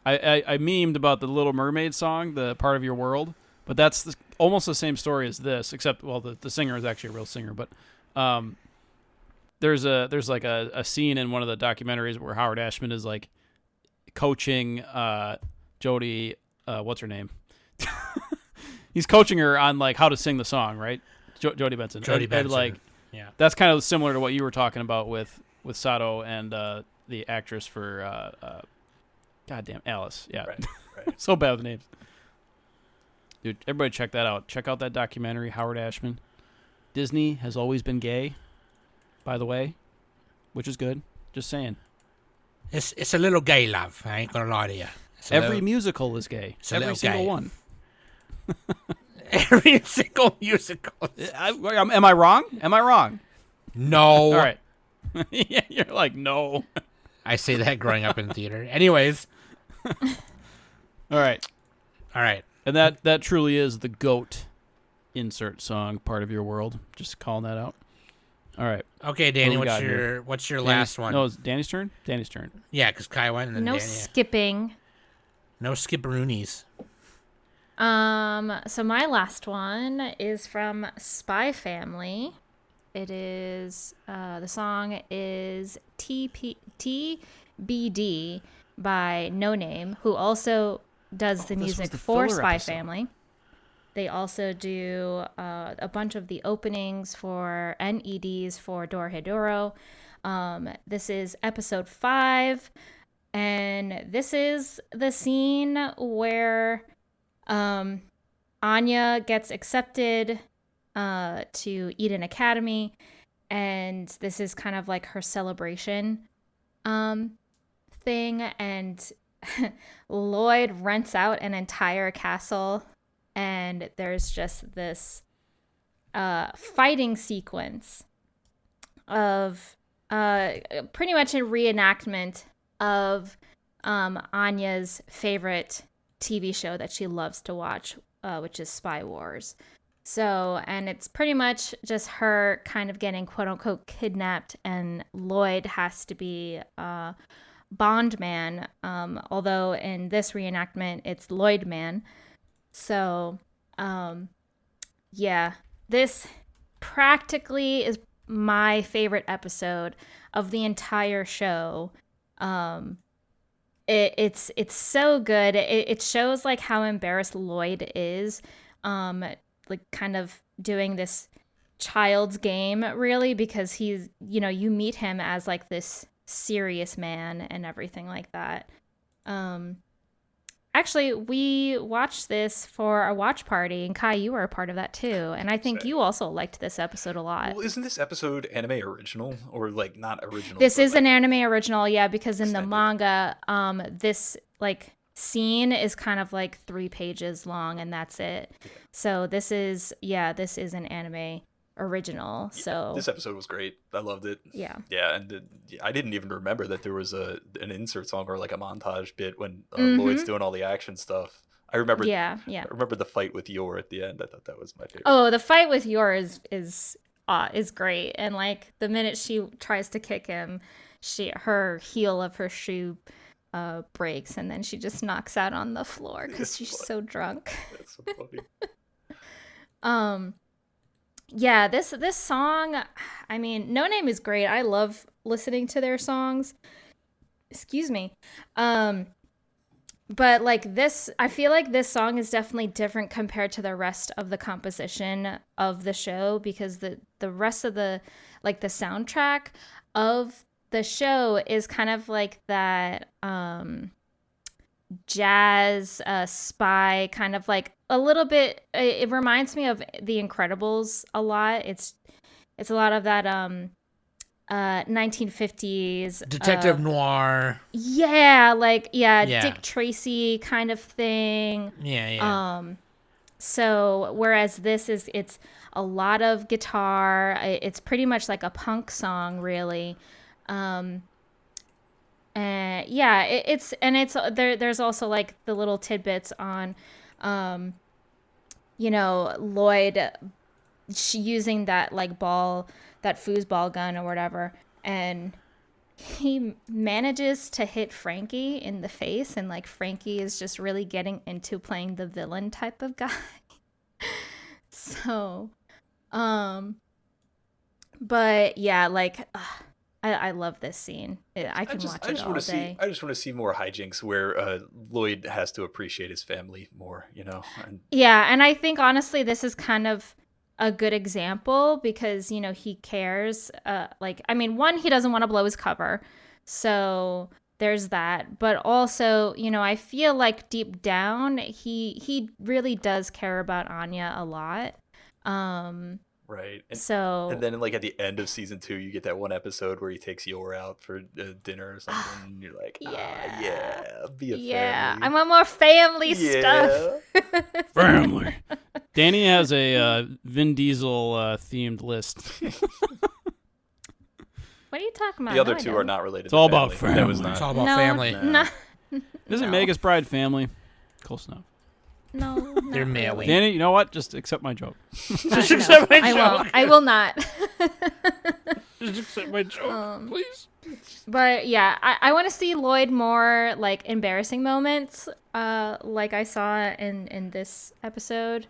I memed about the Little Mermaid song, the Part of Your World, but that's almost the same story as this, except the singer is actually a real singer, but there's like a scene in one of the documentaries where Howard Ashman is like coaching Jodie, what's her name? He's coaching her on like how to sing the song, right? Jodie Benson. And, like yeah. that's kind of similar to what you were talking about with Sato and the actress for goddamn Alice. Yeah. Right. So bad with names. Dude, everybody check that out. Check out that documentary, Howard Ashman. Disney has always been gay, by the way, which is good. Just saying. It's a little gay, love. I ain't gonna lie to you. Every musical is gay. it's a Every little single gay. one. every single musical. Am I wrong? Am I wrong? No. All right. Yeah, you're like, no. I say that growing up in theater. Anyways. All right. And that truly is the GOAT insert song part of your world. Just calling that out. All right. Okay, Danny, What we got what's your last one? No, it's Danny's turn? Danny's turn. Yeah, because Kai went and then No Danny. skipping. No skipperoonies. So my last one is from Spy Family. It is the song is TBD by No Name, who also does the music for Spy episode. Family. They also do a bunch of the openings for NEDs for Dorohedoro. This is episode 5, and this is the scene where Anya gets accepted to Eden Academy, and this is kind of like her celebration thing, and Lloyd rents out an entire castle, and there's just this fighting sequence of pretty much a reenactment of Anya's favorite TV show that she loves to watch, which is Spy Wars. So, and it's pretty much just her kind of getting quote unquote kidnapped, and Lloyd has to be Bond Man, although in this reenactment it's Lloyd Man. So, yeah, this practically is my favorite episode of the entire show. It's so good. It shows like how embarrassed Lloyd is, like kind of doing this child's game, really, because he's, you meet him as like this serious man and everything like that. Actually, we watched this for our watch party, and Kai, you were a part of that too. And I think you also liked this episode a lot. Well, isn't this episode anime original, or like not original? This is like an anime original, yeah, because in the extended? manga, this like scene is kind of like 3 pages long, and that's it. Yeah. So this is an anime original. Yeah, So this episode was great. I loved it. yeah. Yeah, and I didn't even remember that there was an insert song or like a montage bit when Mhm. Lloyd's doing all the action stuff. I remember. Yeah. I remember the fight with Yor at the end. I thought that was my favorite. Oh, the fight with Yor is great, and like the minute she tries to kick him, her heel of her shoe breaks, and then she just knocks out on the floor because It's she's funny. so drunk. That's so funny. Yeah, this song, I mean, No Name is great. I love listening to their songs. Excuse me. But like this, I feel like this song is definitely different compared to the rest of the composition of the show, because the rest of the soundtrack of the show is kind of like that jazz spy kind of like a little bit. It reminds me of The Incredibles a lot. It's a lot of that 1950s Detective noir. Yeah, like Yeah. Dick Tracy kind of thing. Yeah. So whereas it's a lot of guitar. It's pretty much like a punk song, really. And yeah, it's there's also like the little tidbits on Lloyd using that like that foosball gun or whatever, and he manages to hit Frankie in the face, and like Frankie is just really getting into playing the villain type of guy. So but yeah, like I love this scene. I can watch it all day. I just want to see more hijinks where Lloyd has to appreciate his family more, And Yeah, and I think honestly this is kind of a good example because, he cares. One, he doesn't want to blow his cover. So there's that. But also, I feel like deep down, he really does care about Anya a lot. right. And then like at the end of season 2, you get that one episode where he takes Yor out for dinner or something. And you're like, be a family. I want more family stuff. Family. Danny has a Vin Diesel themed list. What are you talking about? The other No, I two don't. are not related. It's all to about That was family. It's not. all about No, family. No, Isn't no. Magus Bride family? Close enough. No, They're not male. really. Danny, you know what? Just accept my joke. Just No, accept my I joke. won't. I will not. Just accept my joke, please. But yeah, I want to see Lloyd more like embarrassing moments, like I saw in this episode.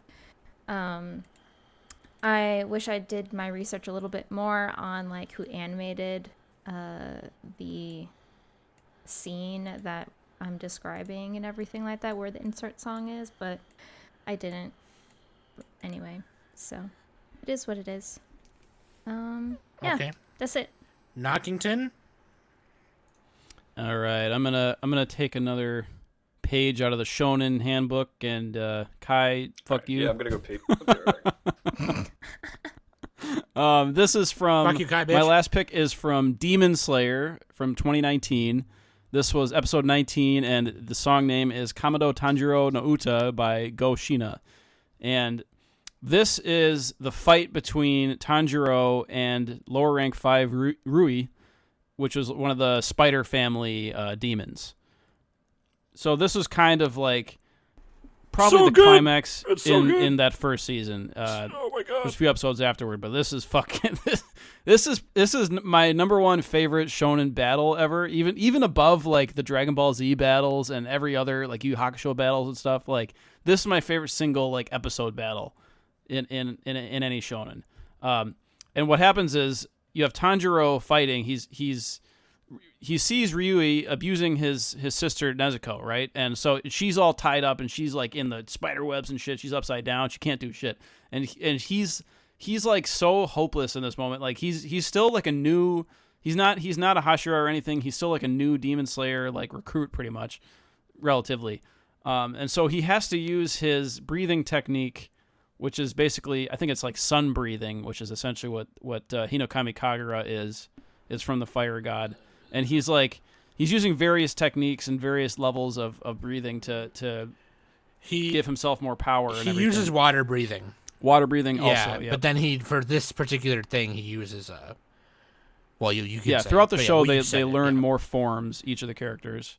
I wish I did my research a little bit more on like who animated the scene that I'm describing and everything like that, where the insert song is, but I didn't. Anyway, so it is what it is. Yeah, Okay. that's it. Knockington? All right, I'm gonna take another page out of the Shonen handbook, and Kai, fuck you. Yeah, I'm gonna go pee. I'll be right back. This is from Fuck you, Kai, my bitch. last pick is from Demon Slayer from 2019. This was episode 19, and the song name is Kamado Tanjiro no Uta by Go Shina. And this is the fight between Tanjiro and lower rank 5 Rui, which was one of the spider family demons. So this was kind of like probably So the good. climax It's so good. in that first season. Oh my god. There's a few episodes afterward, but this is fucking this is my number one favorite shonen battle ever. Even above like the Dragon Ball Z battles and every other like Yu Hakusho battles and stuff. Like this is my favorite single like episode battle in any shonen. And what happens is you have Tanjiro fighting. He sees Ryui abusing his sister Nezuko, right? And so she's all tied up and she's like in the spider webs and shit. She's upside down. She can't do shit. And he's like so hopeless in this moment. Like he's still like a new. He's not a Hashira or anything. He's still like a new Demon Slayer like recruit pretty much, relatively. And so he has to use his breathing technique, which is basically I think it's like sun breathing, which is essentially what Hinokami Kagura is from the fire god. And he's using various techniques and various levels of breathing to give himself more power. He and everything. uses water breathing. Water breathing Yeah, also. Yeah, but then for this particular thing, he uses well, you can say throughout it, the but show we they said it, learn yeah. more forms, each of the characters.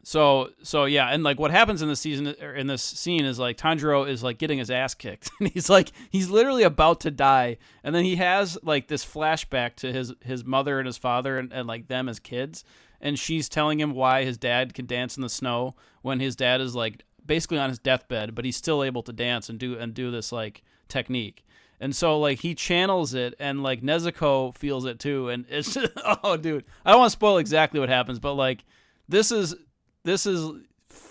So yeah, and like what happens in this season or in this scene is like Tanjiro is like getting his ass kicked, and he's literally about to die, and then he has like this flashback to his mother and his father and like them as kids, and she's telling him why his dad can dance in the snow when his dad is like basically on his deathbed, but he's still able to dance and do this like technique. And so like he channels it, and like Nezuko feels it too, and it's just, oh dude, I don't want to spoil exactly what happens, but like this is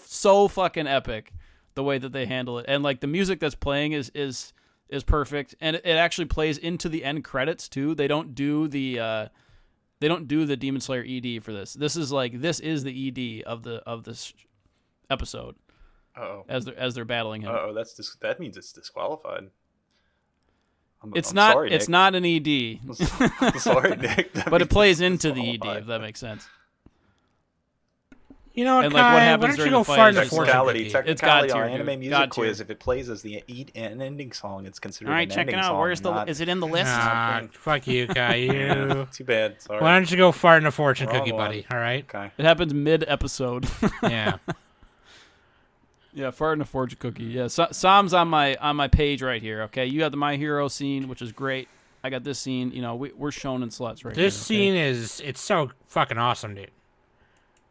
so fucking epic the way that they handle it, and like the music that's playing is perfect, and it actually plays into the end credits too. They don't do the Demon Slayer ED for this. This is the ED of this episode. Uh-oh. As they're battling him. Uh-oh, that means it's disqualified. I'm Not sorry, it's Nick. not an ED. I'm sorry, Nick. That But it means plays it's into the ED, disqualified. if that makes sense. You know what, And, like, what Kai, happens why don't you during go the fight fart is in the just fortune Technicality, cookie? It's technicality God on tier, anime dude. music God quiz, tier. if it plays as the an ending song, it's considered All right, an check it ending out. song. Where's not- is it in the list? Fuck you, Kai. You. Too bad. Sorry. Why don't you go fart in a fortune Wrong cookie, one. buddy? All right. Okay. It happens mid-episode. Yeah. Yeah, fart in a fortune cookie. Yeah, Sam's on my page right here. Okay, you got the My Hero scene, which is great. I got this scene. You know, we're shonen sluts right This here. scene it's so fucking awesome, dude.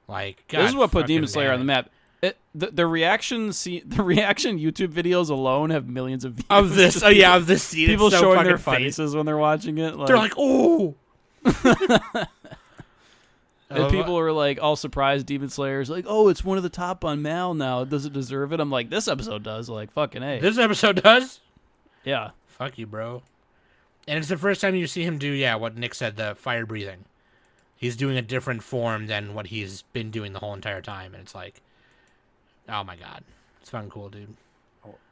Like, God, This is what put fucking Demon Slayer damn on the map. The reaction YouTube videos alone have millions of views. Of this, oh yeah, of this scene. People it's so showing fucking their funny. faces when they're watching it. They're like, oh. And people are like all surprised. Demon Slayer's like, oh, it's one of the top on Mal now. Does it deserve it? I'm like, this episode does. Like, fucking A. This episode does. Yeah. Fuck you, bro. And it's the first time you see him do, what Nick said, the fire breathing. He's doing a different form than what he's been doing the whole entire time, and it's like, oh my god, it's fucking cool, dude.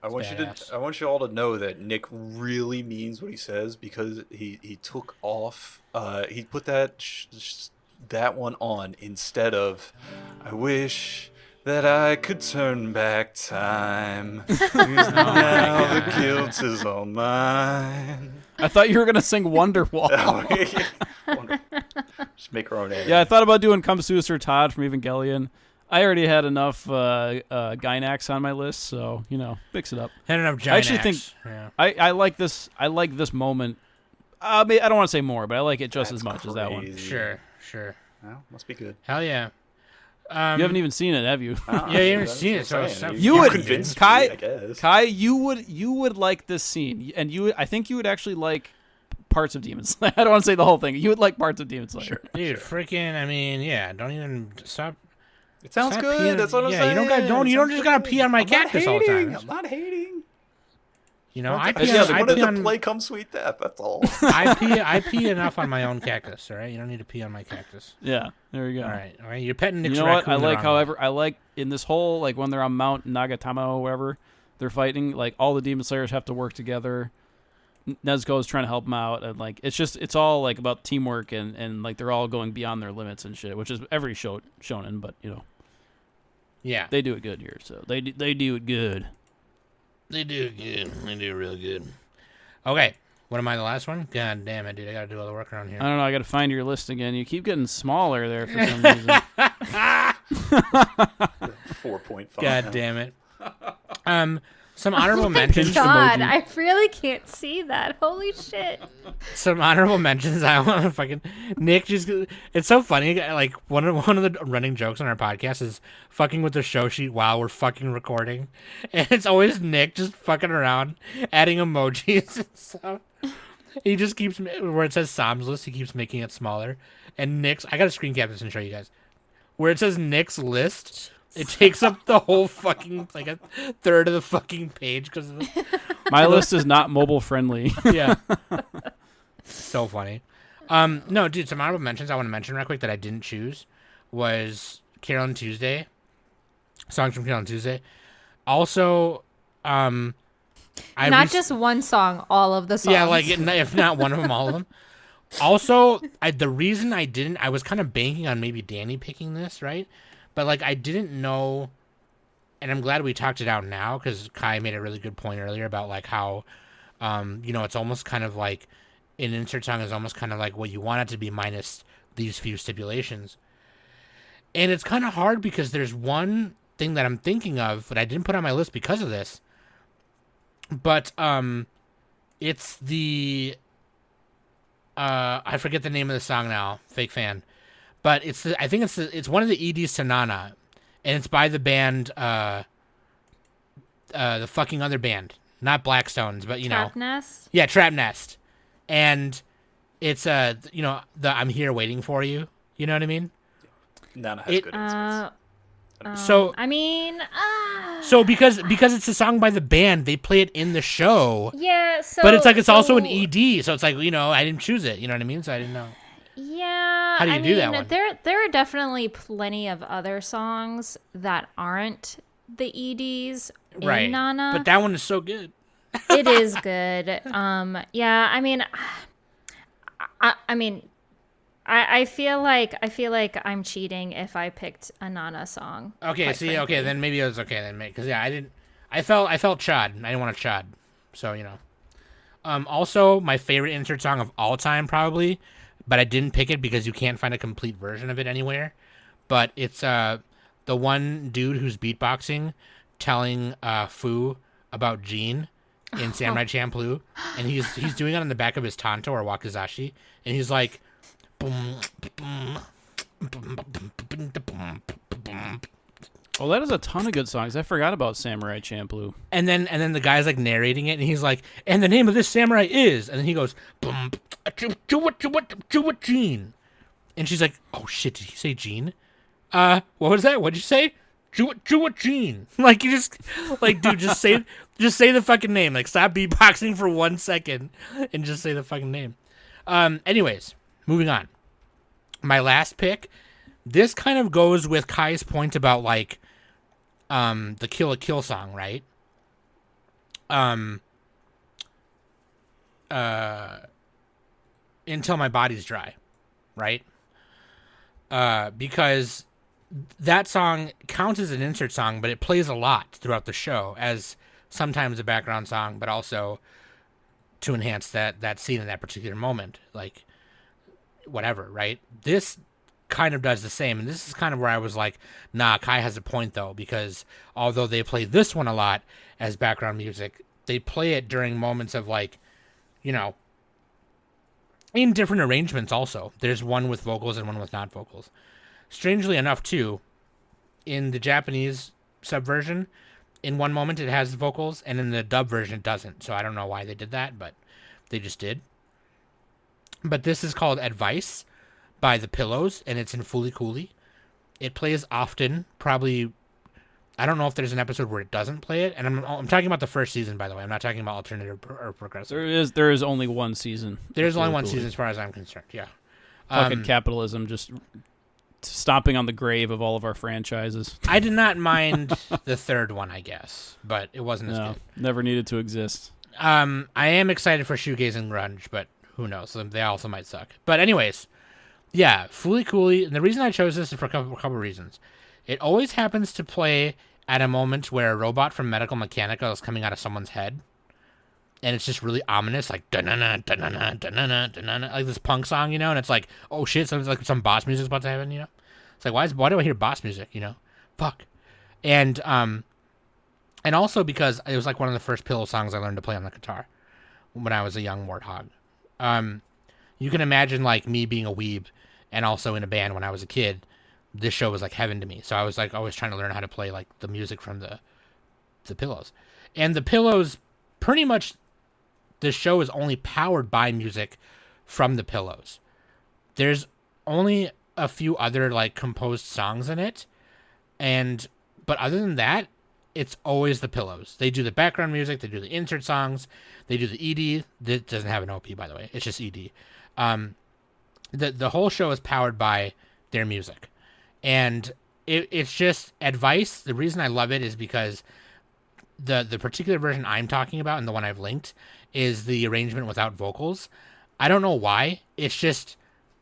I want you all to know that Nick really means what he says, because he took off. He put that one on instead of, I wish that I could turn back time. Because now the guilt is all mine. I thought you were gonna sing Wonderwall. Just make our own anime. Yeah, I thought about doing Come Suster Todd from Evangelion. I already had enough Gynax on my list, so mix it up. Had enough Gynax. I actually think I like this. I like this moment. I mean, I don't want to say more, but I like it just as much as that one. Sure. Well, must be good. Hell yeah. You haven't even seen it, have you? Yeah, you haven't seen it, so you would convince Kai. Me, I guess. Kai, you would like this scene, and I think you would actually like parts of Demon Slayer. I don't want to say the whole thing. You would like parts of Demon Slayer. Sure. Dude, freaking! I mean, yeah. Don't even stop. It sounds stop good. peeing. That's what I'm saying. You don't just gotta pee on my cactus all the time. I'm not hating. I pee just on. wanted I pee to play Come Sweet Death. That's all. I pee enough on my own cactus. All right, you don't need to pee on my cactus. Yeah, there we go. All right. You're petting Nick's You know what? raccoon the wrong way. I like in this whole when they're on Mount Nagatama or wherever they're fighting, all the Demon Slayers have to work together. Nezuko is trying to help them out, and it's all about teamwork and they're all going beyond their limits and shit, which is every shonen, but Yeah, they do it good here, so they do it good. They do good. They do real good. Okay. What am I, the last one? God damn it, dude. I got to do all the work around here. I don't know. I got to find your list again. You keep getting smaller there for some reason. 4.5. God damn it. Some honorable mentions. God, emoji. I really can't see that. Holy shit. Some honorable mentions. I want to fucking Nick just. It's so funny. One of the running jokes on our podcast is fucking with the show sheet while we're fucking recording, and it's always Nick just fucking around, adding emojis and stuff. He just keeps where it says Sam's list. He keeps making it smaller, and Nick's. I got to screen cap this and show you guys. Where it says Nick's list. It takes up the whole fucking a third of the fucking page because of my list is not mobile friendly. Yeah. So funny. No, dude, some honorable mentions I want to mention real quick that I didn't choose was Carol and Tuesday. Songs from Carol and Tuesday. Also, not just one song, all of the songs. Yeah, if not one of them, all of them. Also, the reason I was kind of banking on maybe Dannie picking this, right? But I didn't know, and I'm glad we talked it out now because Kai made a really good point earlier about how, it's almost kind of an insert song is almost kind of what you want it to be minus these few stipulations. And it's kind of hard because there's one thing that I'm thinking of that I didn't put on my list because of this. But it's the I forget the name of the song now. Fake fan. But I think it's one of the EDs to Nana, and it's by the band, the fucking other band, not Blackstones, but Trap Nest. Yeah, Trap Nest, and it's the I'm here waiting for you. You know what I mean? Nana has good insights. So I mean, so because it's a song by the band, they play it in the show. Yeah. So, but it's also an ED, so it's I didn't choose it. You know what I mean? So I didn't know. Yeah. How do you do that one? There are definitely plenty of other songs that aren't the EDs in Nana. But that one is so good. It is good. Yeah, I mean I feel like I'm cheating if I picked a Nana song. Okay, okay, then maybe it was okay then, mate. Because I felt chod. I didn't want to chod, so Also, my favorite insert song of all time, probably, but I didn't pick it because you can't find a complete version of it anywhere. But it's the one dude who's beatboxing, telling Fu about Jean in Samurai Champloo, and he's doing it on the back of his Tanto or Wakizashi, and he's like, boom, boom, Oh, that is a ton of good songs. I forgot about Samurai Champloo. And then the guy's narrating it, and he's like, and the name of this samurai is, and then he goes, boom, what Jean? And she's like, oh shit, did he say Jean? What was that? What'd you say? What Jean? You just, dude, just say the fucking name. Stop beatboxing for 1 second and just say the fucking name. Anyways, moving on. My last pick. This kind of goes with Kai's point about the Kill a Kill song, right? Until My Body's Dry, right? Because that song counts as an insert song, but it plays a lot throughout the show as sometimes a background song, but also to enhance that scene in that particular moment, like whatever, right? This kind of does the same, and this is kind of where I was like, nah, Kai has a point though, because although they play this one a lot as background music, they play it during moments of like, in different arrangements also. There's one with vocals and one with not vocals. Strangely enough too, in the Japanese subversion, in one moment it has vocals, and in the dub version it doesn't. So I don't know why they did that, but they just did. But this is called Advice by The Pillows, and it's in Fooly Cooly. It plays often, probably. I don't know if there's an episode where it doesn't play it, and I'm talking about the first season, by the way. I'm not talking about alternative or progressive. There is only one season. There's only one season as far as I'm concerned, yeah. Fucking capitalism, just stomping on the grave of all of our franchises. I did not mind the third one, I guess, but it wasn't as good. Never needed to exist. I am excited for Shoegaze and Grunge, but who knows? They also might suck. But anyways, yeah, Fooly Cooly, and the reason I chose this is for a couple reasons. It always happens to play at a moment where a robot from Medical Mechanica is coming out of someone's head. And it's just really ominous, like da-na-na, da-na-na, da-na-na, da-na-na, like this punk song, and it's like, oh shit, so it's like some boss music's about to happen, It's like, why do I hear boss music, Fuck. And also because it was like one of the first Pillow songs I learned to play on the guitar when I was a young warthog. You can imagine like me being a weeb and also in a band when I was a kid. This show was like heaven to me. So I was like always trying to learn how to play like the music from the Pillows. And the Pillows, pretty much the show is only powered by music from the Pillows. There's only a few other like composed songs in it. But other than that, it's always the Pillows. They do the background music, they do the insert songs, they do the ED. That doesn't have an OP, by the way. It's just ED. The whole show is powered by their music. And it's just Advice. The reason I love it is because the particular version I'm talking about and the one I've linked is the arrangement without vocals. I don't know why. It's just,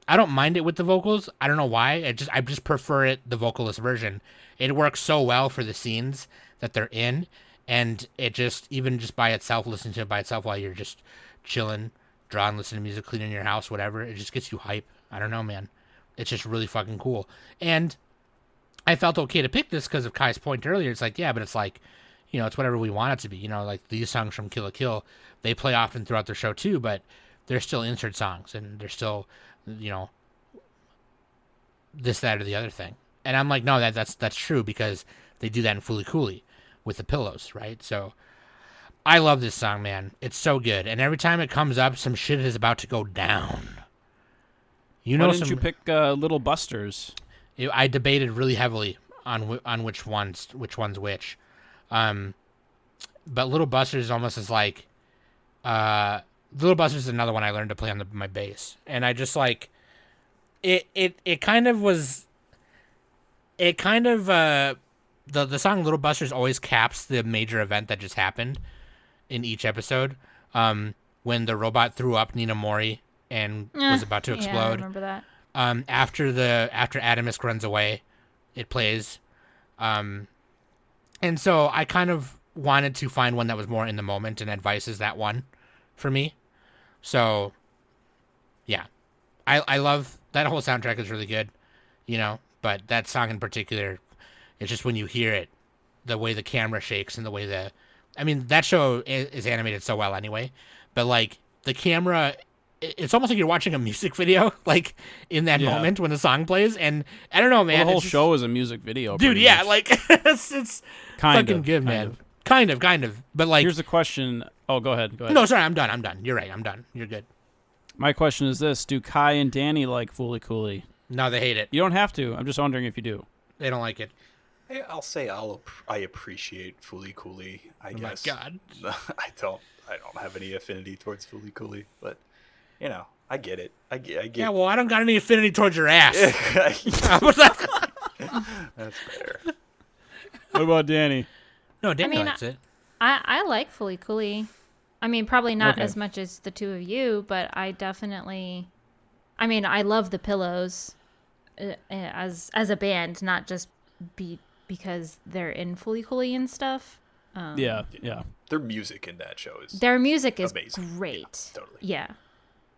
I don't mind it with the vocals. I don't know why. I just prefer it, the vocalist version. It works so well for the scenes that they're in. And it just, even just by itself, listening to it by itself while you're just chilling, drawing, listening to music, cleaning your house, whatever, it just gets you hype. I don't know, man. It's just really fucking cool. And I felt okay to pick this because of Kai's point earlier. It's like, yeah, but it's like, it's whatever we want it to be. Like these songs from Kill la Kill, they play often throughout their show too, but they're still insert songs and they're still, this, that, or the other thing. And I'm like, no, that's true because they do that in Fooly Cooly with the Pillows, right? So I love this song, man. It's so good. And every time it comes up, some shit is about to go down. Why didn't you pick Little Busters? I debated really heavily on which one's which. But Little Busters almost is like, Little Busters is another one I learned to play on my bass, and I just like it. It kind of was. It kind of the song Little Busters always caps the major event that just happened in each episode. When the robot threw up Nina Mori and was about to explode. Yeah, I remember that. After Adamus runs away, it plays. And so I kind of wanted to find one that was more in the moment, and Advice is that one for me. So, yeah. I love that whole soundtrack is really good, but that song in particular, it's just when you hear it, the way the camera shakes and the way that show is animated so well anyway, but like the camera, it's almost like you're watching a music video, like in that moment when the song plays. And I don't know, man. Well, the whole show is a music video, dude. Yeah, much. like it's fucking good, man. Kind of. But like, here's the question. Oh, go ahead. No, sorry, I'm done. You're right. I'm done. You're good. My question is this: do Kai and Dannie like Fooly Cooly? No, they hate it. You don't have to. I'm just wondering if you do. They don't like it. I'll say I appreciate Fooly Cooly. I guess. My God. I don't have any affinity towards Fooly Cooly, but I get it. I get. Yeah, well, I don't got any affinity towards your ass. That's fair. What about Dannie? No, Dannie likes it. I like Fooly Cooly. I mean, probably not as much as the two of you, but I definitely. I mean, I love the Pillows as a band, not just because they're in Fooly Cooly and stuff. Yeah. Their music in that show is Their music is amazing. great. Yeah, totally. Yeah.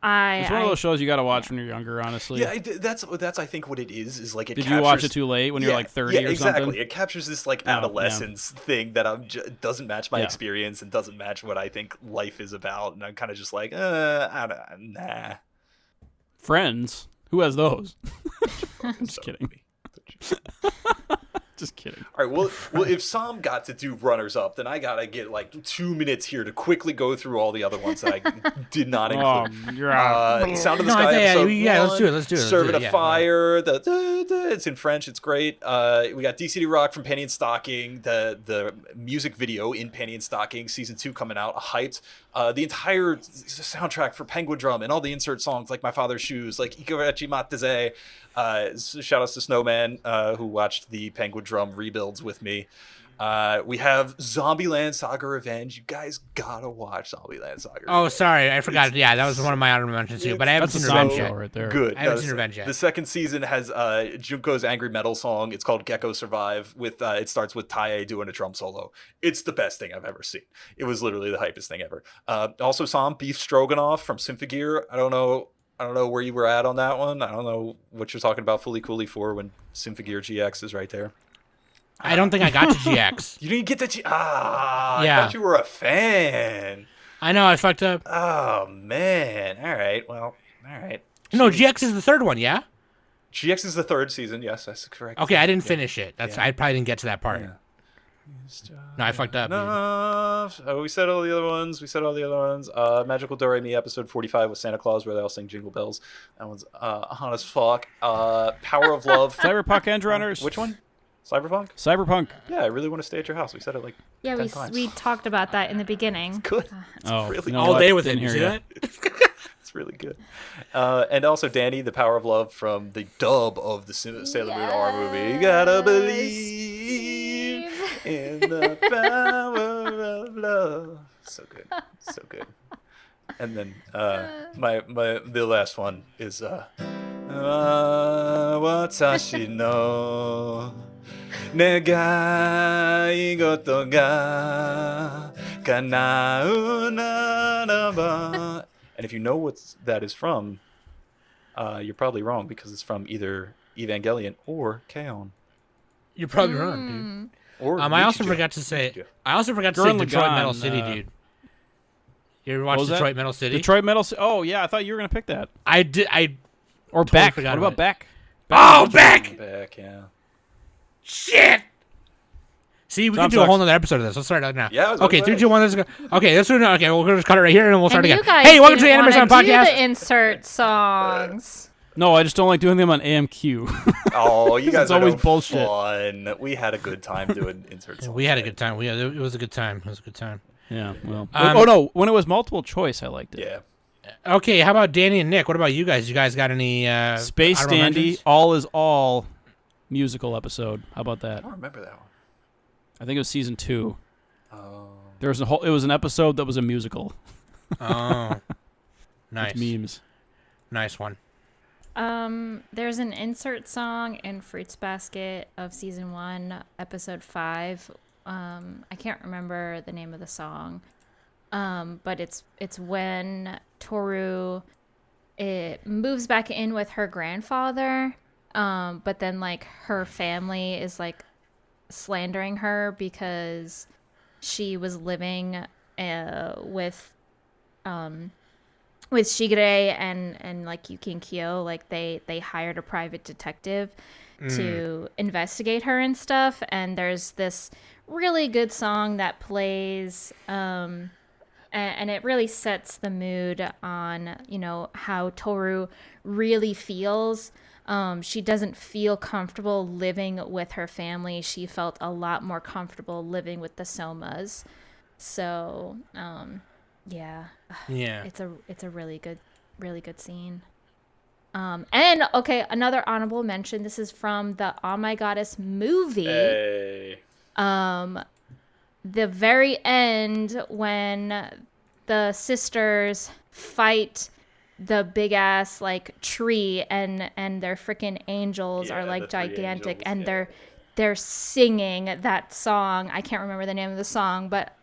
It's one of those shows you got to watch when you're younger, honestly. Yeah, that's I think what it is like it Did captures, you watch it too late when you're like 30 or exactly. something? It captures this like adolescence thing that doesn't match my experience and doesn't match what I think life is about, and I'm kind of just like, nah. Friends? Who has those? I'm just kidding. Just kidding. All right, well, if Sam got to do runners up, then I gotta get like 2 minutes here to quickly go through all the other ones that I did not include. You're out. Sound of the Sky episode let's do it. Let's do it. Servant of Fire. It's in French. It's great. We got DCD Rock from Panty and Stocking. The music video in Panty and Stocking season 2 coming out. Hyped. The entire soundtrack for Penguin Drum and all the insert songs like My Father's Shoes, like Ikorechi Mateze. Shout outs to Snowman, who watched the Penguin Drum rebuilds with me. We have Zombieland Saga Revenge. You guys gotta watch Zombieland Saga Revenge. Oh, sorry, I forgot. Yeah, that was one of my honorable mentions too. But I haven't seen Revenge yet. Right there. Good. I haven't seen Revenge yet. The second season has Junko's angry metal song. It's called Gecko Survive. With it starts with Tae doing a drum solo. It's the best thing I've ever seen. It was literally the hypest thing ever. Also saw Beef Stroganoff from Symphogear. I don't know where you were at on that one. I don't know what you're talking about Fully Cooley for when Symphogear GX is right there. I don't think I got to GX. You didn't get to Yeah. I thought you were a fan. I know, I fucked up. Oh, man. All right. Well, all right. No, GX is the third one, yeah? GX is the third season. Yes, that's correct. Okay, I didn't finish it. I probably didn't get to that part. Yeah. No, I fucked up. Oh, we said all the other ones. Magical Do-Re-Mi episode 45 with Santa Claus where they all sing Jingle Bells. That one's hot as fuck. Power of Love. Cyberpunk End Runners. Which one? Cyberpunk? Cyberpunk. Yeah, I really want to stay at your house. We said it like 10 times. we talked about that in the beginning. Good. Really you know All what? day with it. Didn't You see hear that? It's really good. And also Dannie, the Power of Love from the dub of the Sailor Moon R movie. You gotta believe in the power of love. So good. So good. And then the last one is Watashi no negai goto ga kanau naraba. And if you know what that is from, you're probably wrong because it's from either Evangelion or K-On! You're probably wrong, dude. Or I also Nichijou. forgot to say Gurren Detroit Lagann, Metal City, dude. You ever watched Detroit Metal City? Detroit Metal City. Oh, yeah, I thought you were going to pick that. I did. Or totally Beck. forgot What about about Beck? Oh, Beck! Back, yeah. Shit! See, we can do a whole nother episode of this. Let's start out now. Yeah, I was okay, about 3, to 2, 1, let's go. Okay, let's do it. Okay, we'll just cut it right here and we'll start And again. you guys Hey, welcome to the didn't Anime Sound wanna do Podcast. the insert songs. No, I just don't like doing them on AMQ. Oh, you guys It's are always no bullshit. fun. We had a good time doing inserts. We had a good time. It was a good time. It was a good time. Yeah, well. Um, no, when it was multiple choice, I liked it. Yeah. Okay, how about Danny and Nick? What about you guys? You guys got any Space honorable Dandy, mentions? All is All musical episode. How about I that? don't remember that one. I think it was season 2. Oh. There was it was an episode that was a musical. Oh, nice. With memes. Nice one. There's an insert song in Fruits Basket of season 1, episode 5. I can't remember the name of the song. But it's when Toru moves back in with her grandfather. But then like her family is like slandering her because she was living with Shigure and like Yuki and Kyo. Like they hired a private detective to investigate her and stuff. And there's this really good song that plays and it really sets the mood on, you know, how Toru really feels. She doesn't feel comfortable living with her family. She felt a lot more comfortable living with the Somas. So, yeah. Yeah. It's a really good scene. And okay, another honorable mention. This is from the Oh My Goddess movie. Hey. The very end when the sisters fight the big ass like tree and their freaking angels Yeah, are the like three gigantic angels, and yeah. they're singing that song. I can't remember the name of the song, but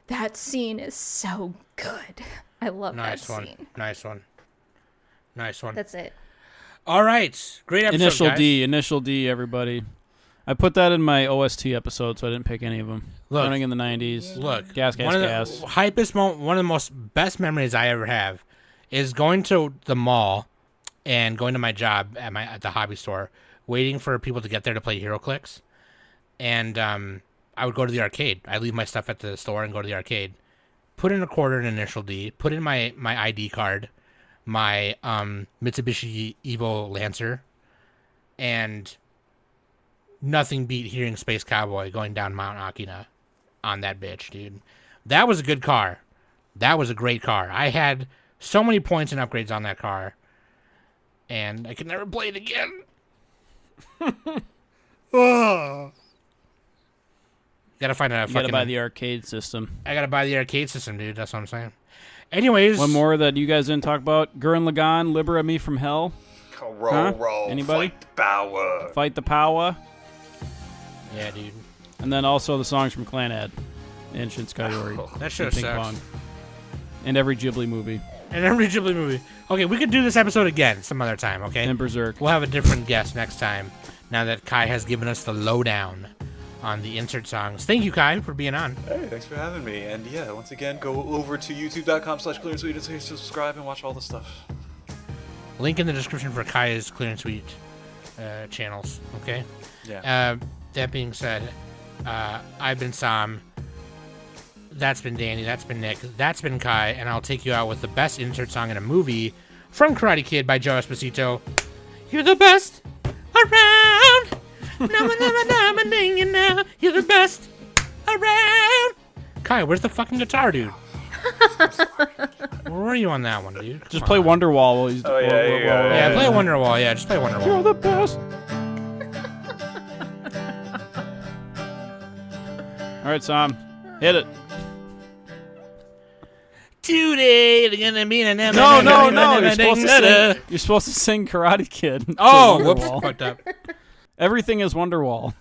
that scene is so good. I love that scene. Nice one. That's it. All right. Great episode, guys. Initial D, everybody. I put that in my OST episode, so I didn't pick any of them. Look, running in the 90s. Look, gas. One of the most best memories I ever have is going to the mall and going to my job at the hobby store, waiting for people to get there to play HeroClix. And I would go to the arcade. I'd leave my stuff at the store and go to the arcade. Put in a quarter in Initial D. Put in my ID card. My Mitsubishi Evo Lancer. And nothing beat hearing Space Cowboy going down Mount Akina on that bitch, dude. That was a good car. That was a great car. I had so many points and upgrades on that car. And I could never play it again. Oh. Gotta find a fucking... You gotta buy the arcade system. I gotta buy the arcade system, dude. That's what I'm saying. Anyways... One more that you guys didn't talk about. Gurren Lagann, Libera Me from Hell. Roll. Anybody? Fight the power. Fight the power. Yeah, dude. And then also the songs from Clanad and Shinskayori. That show sucks. And every Ghibli movie. Okay, we could do this episode again some other time, okay? And Berserk. We'll have a different guest next time, now that Kai has given us the lowdown on the insert songs. Thank you, Kai, for being on. Hey, thanks for having me. And yeah, once again, go over to youtube.com/clearandsweet to subscribe and watch all the stuff. Link in the description for Kai's Clear and Sweet channels, okay? Yeah. That being said, I've been Sam. That's been Danny. That's been Nick. That's been Kai. And I'll take you out with the best insert song in a movie from Karate Kid by Joe Esposito. You're the best around. You know, you're the best around. Kai, where's the fucking guitar, dude? Where were you on that one, dude? Just play Wonderwall while he's... Yeah, play Wonderwall. Yeah, just play Wonderwall. You're the best. All right, Sam. Hit it. Today, they're gonna be No. You're supposed to sing Karate Kid. Oh, whoops. Fucked up. Everything is Wonderwall.